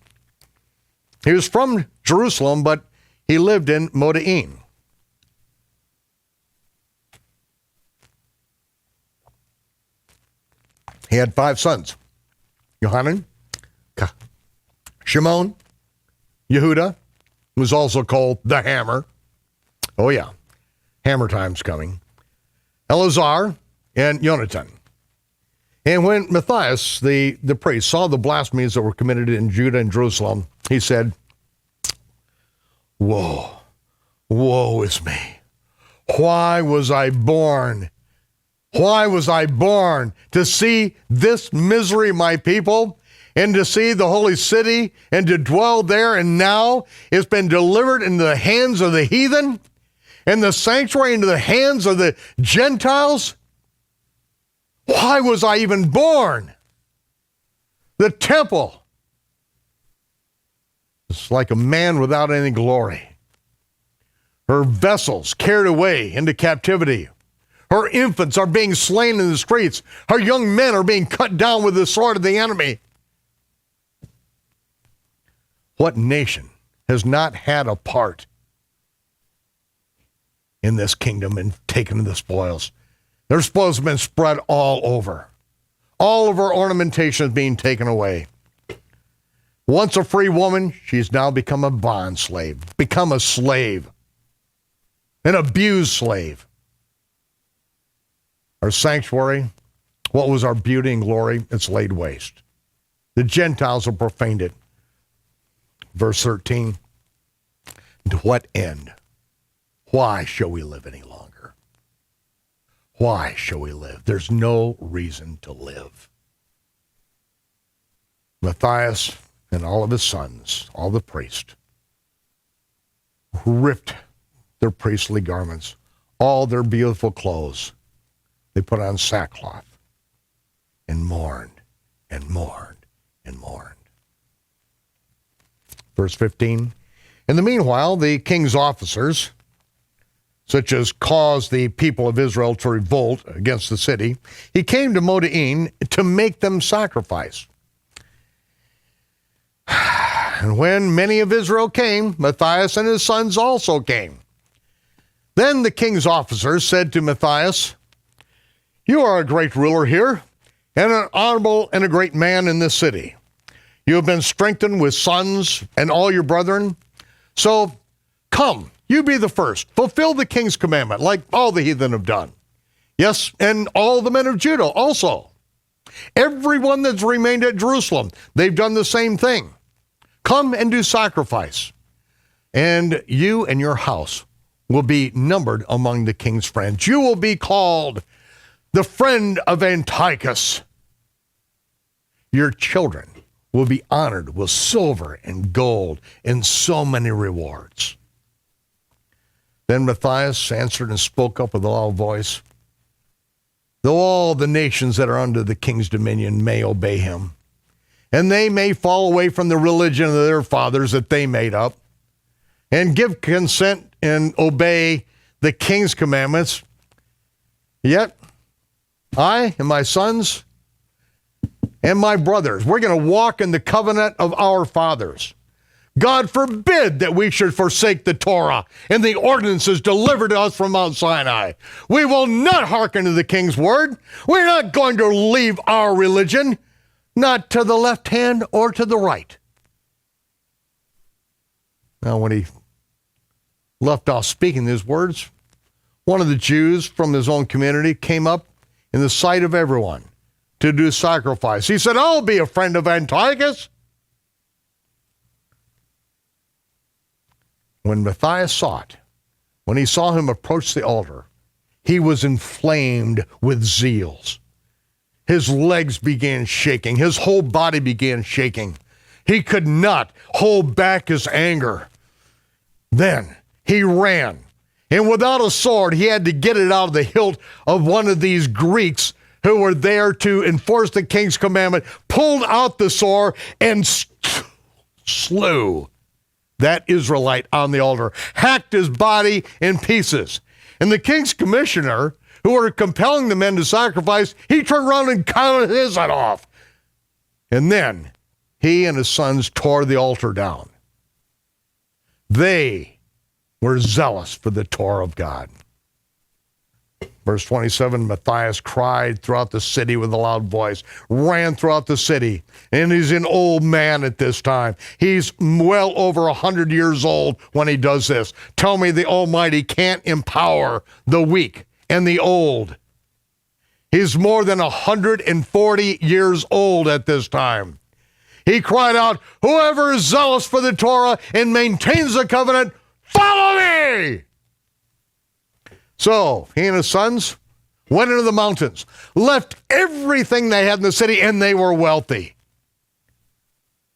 He was from Jerusalem, but he lived in Modi'in. He had 5 sons, Yohanan, Shimon, Yehuda, who was also called the Hammer. Oh yeah, hammer time's coming. Eleazar and Jonathan. And when Matthias, the priest, saw the blasphemies that were committed in Judah and Jerusalem, he said, woe is me. Why was I born? Why was I born? To see this misery, my people, and to see the holy city and to dwell there, and now it's been delivered into the hands of the heathen and the sanctuary into the hands of the Gentiles? Why was I even born? The temple is like a man without any glory. Her vessels carried away into captivity. Her infants are being slain in the streets. Her young men are being cut down with the sword of the enemy. What nation has not had a part in this kingdom and taken the spoils? Their spoils have been spread all over. All of her ornamentation is being taken away. Once a free woman, she's now become a bond slave, become a slave, an abused slave. Our sanctuary, what was our beauty and glory? It's laid waste. The Gentiles have profaned it. Verse 13, to what end? Why shall we live any longer? Why shall we live? There's no reason to live. Matthias and all of his sons, all the priests, ripped their priestly garments, all their beautiful clothes. They put on sackcloth and mourned and mourned and mourned. Verse 15, in the meanwhile, the king's officers, such as caused the people of Israel to revolt against the city, he came to Modi'in to make them sacrifice. And when many of Israel came, Matthias and his sons also came. Then the king's officers said to Matthias, you are a great ruler here, and an honorable and a great man in this city. You have been strengthened with sons and all your brethren. So come, you be the first. Fulfill the king's commandment, like all the heathen have done. Yes, and all the men of Judah also. Everyone that's remained at Jerusalem, they've done the same thing. Come and do sacrifice. And you and your house will be numbered among the king's friends. You will be called the friend of Antiochus. Your children will be honored with silver and gold and so many rewards. Then Matthias answered and spoke up with a loud voice, though all the nations that are under the king's dominion may obey him, and they may fall away from the religion of their fathers that they made up, and give consent and obey the king's commandments, yet I and my sons and my brothers, we're going to walk in the covenant of our fathers. God forbid that we should forsake the Torah and the ordinances delivered to us from Mount Sinai. We will not hearken to the king's word. We're not going to leave our religion, not to the left hand or to the right. Now, when he left off speaking these words, one of the Jews from his own community came up in the sight of everyone to do sacrifice. He said, I'll be a friend of Antiochus. When Matthias saw it, when he saw him approach the altar, he was inflamed with zeal. His legs began shaking. His whole body began shaking. He could not hold back his anger. Then he ran, and without a sword, he had to get it out of the hilt of one of these Greeks who were there to enforce the king's commandment, pulled out the sword and slew that Israelite on the altar, hacked his body in pieces. And the king's commissioner, who were compelling the men to sacrifice, he turned around and cut his head off. And then he and his sons tore the altar down. They were zealous for the Torah of God. Verse 27, Matthias cried throughout the city with a loud voice, ran throughout the city, and he's an old man at this time. He's well over 100 years old when he does this. Tell me the Almighty can't empower the weak and the old. He's more than 140 years old at this time. He cried out, whoever is zealous for the Torah and maintains the covenant, follow me! So he and his sons went into the mountains, left everything they had in the city, and they were wealthy.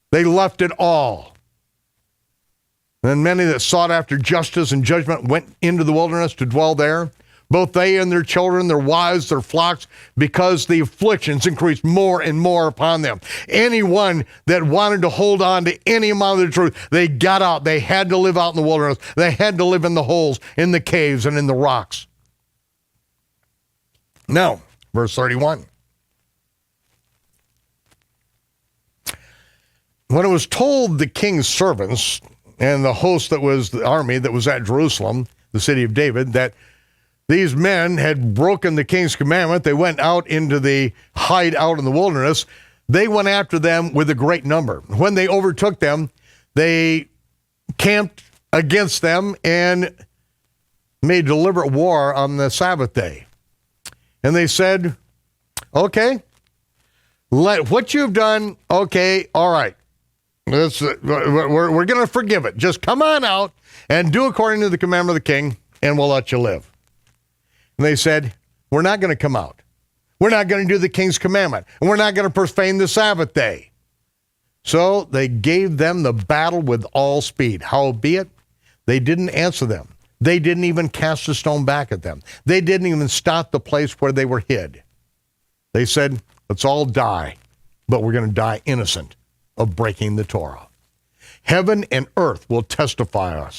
They left it all. Then many that sought after justice and judgment went into the wilderness to dwell there, both they and their children, their wives, their flocks, because the afflictions increased more and more upon them. Anyone that wanted to hold on to any amount of the truth, they got out. They had to live out in the wilderness. They had to live in the holes, in the caves, and in the rocks. Now, verse 31. When it was told the king's servants and the host that was the army that was at Jerusalem, the city of David, that these men had broken the king's commandment, they went out into the hideout in the wilderness. They went after them with a great number. When they overtook them, they camped against them and made deliberate war on the Sabbath day. And they said, okay, what you've done, okay, all right. We're going to forgive it. Just come on out and do according to the commandment of the king, and we'll let you live. And they said, we're not going to come out. We're not going to do the king's commandment. And we're not going to profane the Sabbath day. So they gave them the battle with all speed. Howbeit, they didn't answer them. They didn't even cast a stone back at them. They didn't even stop the place where they were hid. They said, let's all die, but we're going to die innocent of breaking the Torah. Heaven and earth will testify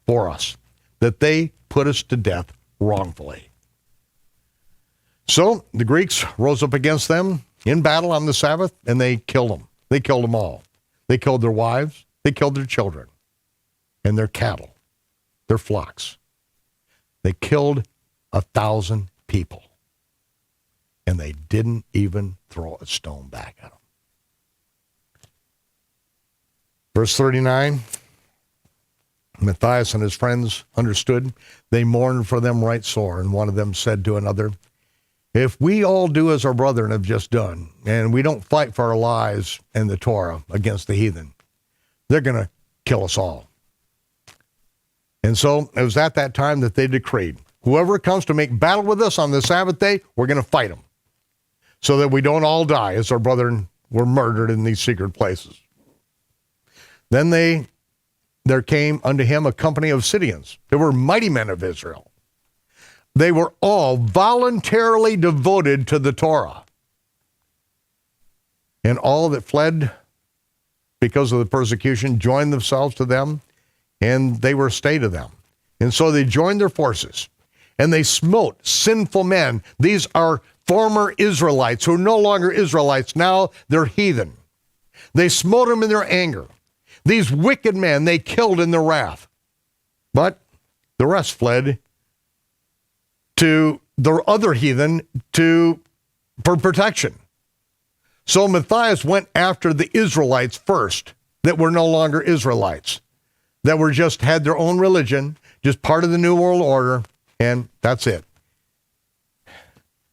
for us that they put us to death wrongfully. So the Greeks rose up against them in battle on the Sabbath, and they killed them. They killed them all. They killed their wives. They killed their children and their cattle, their flocks. They killed 1,000 people, and they didn't even throw a stone back at them. Verse 39, Matthias and his friends understood. They mourned for them right sore, and one of them said to another, if we all do as our brethren have just done, and we don't fight for our lives and the Torah against the heathen, they're going to kill us all. And so it was at that time that they decreed, whoever comes to make battle with us on the Sabbath day, we're going to fight them, so that we don't all die as our brethren were murdered in these secret places. Then there came unto him a company of Syrians. They were mighty men of Israel. They were all voluntarily devoted to the Torah. And all that fled because of the persecution joined themselves to them, and they were stay to them. And so they joined their forces, and they smote sinful men. These are former Israelites who are no longer Israelites. Now they're heathen. They smote them in their anger. These wicked men they killed in their wrath. But the rest fled to the other heathen for protection. So Matthias went after the Israelites first that were no longer Israelites, that were just had their own religion, just part of the New World Order, and that's it.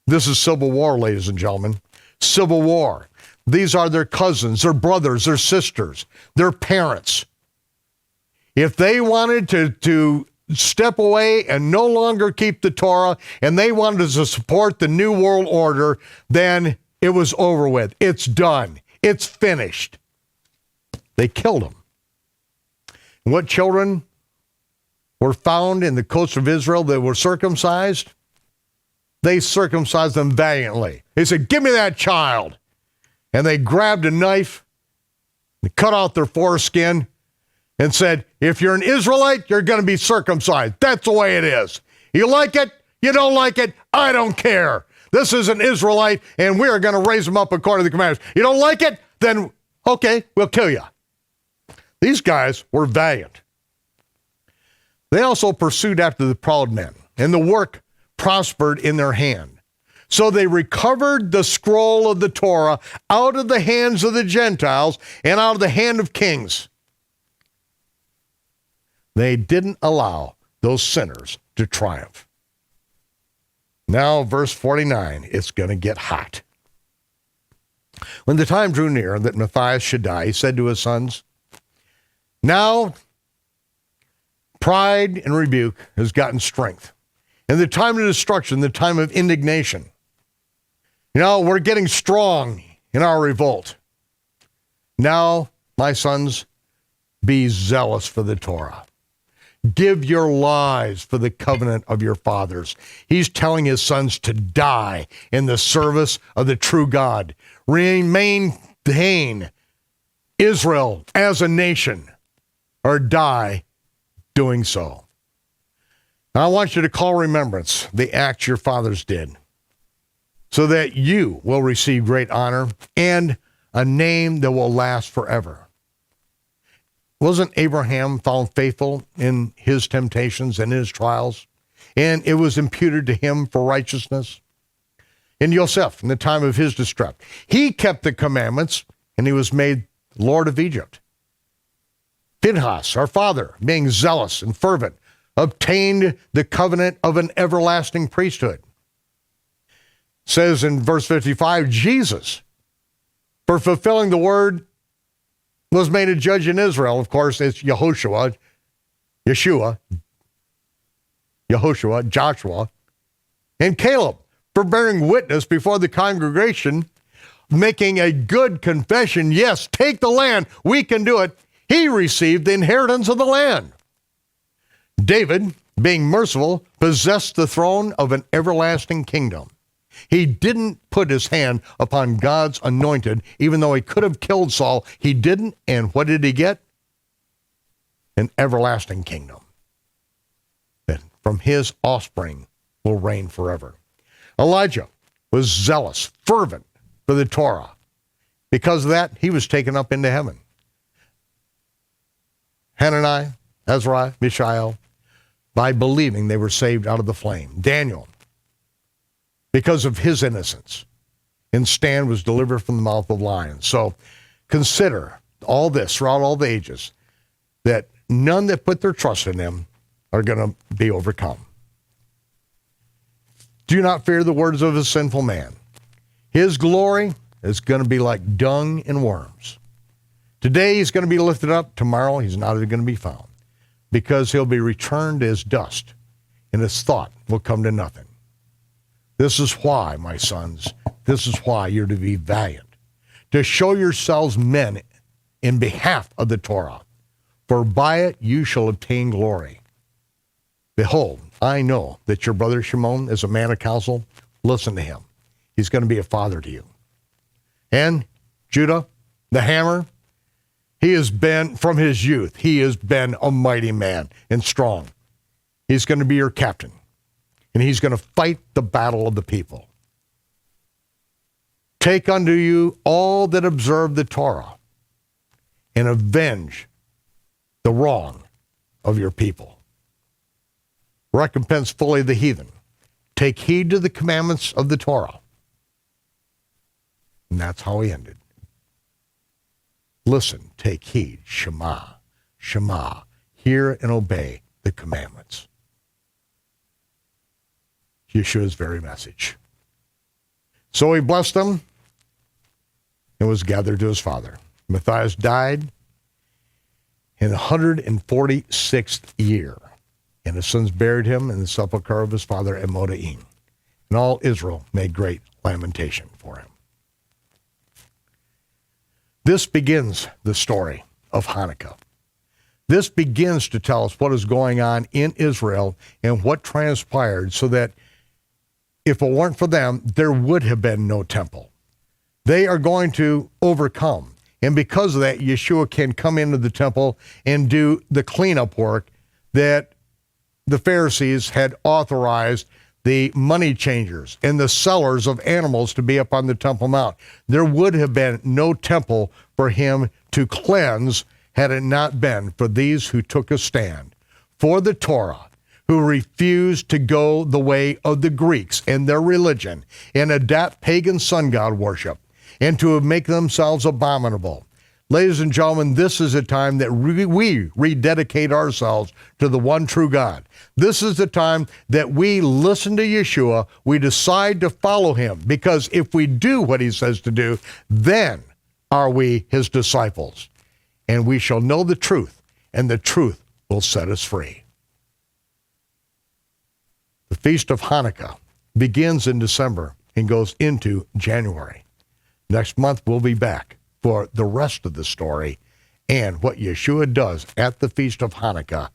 This is civil war, ladies and gentlemen. Civil war. These are their cousins, their brothers, their sisters, their parents. If they wanted to step away and no longer keep the Torah, and they wanted to support the New World Order, then it was over with. It's done. It's finished. They killed them. And what children were found in the coast of Israel that were circumcised? They circumcised them valiantly. They said, "Give me that child." And they grabbed a knife, and cut out their foreskin, and said, "If you're an Israelite, you're going to be circumcised. That's the way it is. You like it? You don't like it? I don't care. This is an Israelite, and we are going to raise him up according to the commandments. You don't like it? Then, okay, we'll kill you." These guys were valiant. They also pursued after the proud men, and the work prospered in their hand. So they recovered the scroll of the Torah out of the hands of the Gentiles and out of the hand of kings. They didn't allow those sinners to triumph. Now, verse 49, it's going to get hot. When the time drew near that Matthias should die, he said to his sons, "Now pride and rebuke has gotten strength. And the time of destruction, the time of indignation. We're getting strong in our revolt. Now, my sons, be zealous for the Torah. Give your lives for the covenant of your fathers." He's telling his sons to die in the service of the true God. Maintain Israel as a nation, or die doing so. Now, I want you to call remembrance the acts your fathers did, so that you will receive great honor and a name that will last forever. Wasn't Abraham found faithful in his temptations and his trials? And it was imputed to him for righteousness. And Joseph, in the time of his distress, he kept the commandments, and he was made Lord of Egypt. Phinehas, our father, being zealous and fervent, obtained the covenant of an everlasting priesthood. Says in verse 55, Jesus, for fulfilling the word, was made a judge in Israel. Of course, it's Joshua, and Caleb, for bearing witness before the congregation, making a good confession. Yes, take the land. We can do it. He received the inheritance of the land. David, being merciful, possessed the throne of an everlasting kingdom. He didn't put his hand upon God's anointed, even though he could have killed Saul. He didn't, and what did he get? An everlasting kingdom that from his offspring will reign forever. Elijah was zealous, fervent for the Torah. Because of that, he was taken up into heaven. Hananiah, Azariah, Mishael, by believing they were saved out of the flame. Daniel, because of his innocence, and Stan was delivered from the mouth of lions. So consider all this throughout all the ages, that none that put their trust in him are going to be overcome. Do not fear the words of a sinful man. His glory is going to be like dung and worms. Today he's going to be lifted up. Tomorrow he's not going to be found, because he'll be returned as dust, and his thought will come to nothing. This is why, my sons, this is why you're to be valiant. to show yourselves men in behalf of the Torah, for by it you shall obtain glory. Behold, I know that your brother Shimon is a man of counsel. Listen to him. He's going to be a father to you. And Judah, the hammer, he has been, from his youth, he has been a mighty man and strong. He's going to be your captain, and he's going to fight the battle of the people. Take unto you all that observe the Torah and avenge the wrong of your people. Recompense fully the heathen. Take heed to the commandments of the Torah. And that's how he ended. Listen, take heed, Shema, Shema, hear and obey the commandments. Yeshua's very message. So he blessed them and was gathered to his father. Matthias died in the 146th year, and his sons buried him in the sepulchre of his father at Modaim. And all Israel made great lamentation for him. This begins the story of Hanukkah. This begins to tell us what is going on in Israel and what transpired, so that if it weren't for them, there would have been no temple. They are going to overcome. And because of that, Yeshua can come into the temple and do the cleanup work that the Pharisees had authorized the money changers and the sellers of animals to be up on the Temple Mount. There would have been no temple for him to cleanse had it not been for these who took a stand for the Torah, who refused to go the way of the Greeks and their religion and adapt pagan sun god worship and to make themselves abominable. Ladies and gentlemen, this is a time that we rededicate ourselves to the one true God. This is the time that we listen to Yeshua, we decide to follow him, because if we do what he says to do, then are we his disciples. And we shall know the truth, and the truth will set us free. The Feast of Hanukkah begins in December and goes into January. Next month, we'll be back for the rest of the story and what Yeshua does at the Feast of Hanukkah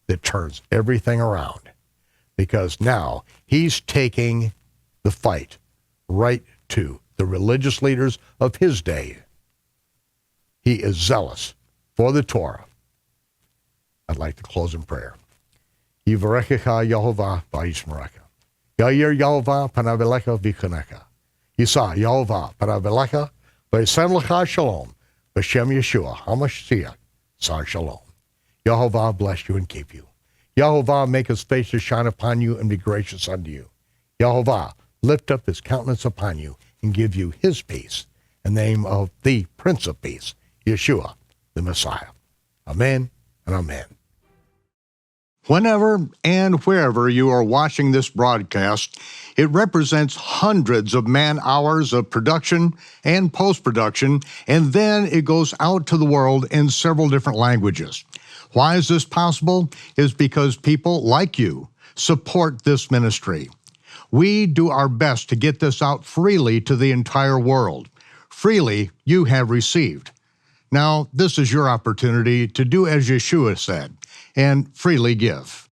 that turns everything around. Because now he's taking the fight right to the religious leaders of his day. He is zealous for the Torah. I'd like to close in prayer. Yivarechecha Yehovah v'yishmerecha. Ya'ir Yehovah panav elecha v'chunecha. Yisa Yehovah panav elecha v'yisem lecha shalom. B'shem Yeshua HaMashiach Sar Shalom. Yehovah bless you and keep you. Yehovah make his face to shine upon you and be gracious unto you. Yehovah lift up his countenance upon you and give you his peace. In the name of the Prince of Peace, Yeshua, the Messiah. Amen and amen. Whenever and wherever you are watching this broadcast, it represents hundreds of man-hours of production and post-production, and then it goes out to the world in several different languages. Why is this possible? It's because people like you support this ministry. We do our best to get this out freely to the entire world. Freely you have received. Now, this is your opportunity to do as Yeshua said, and freely give.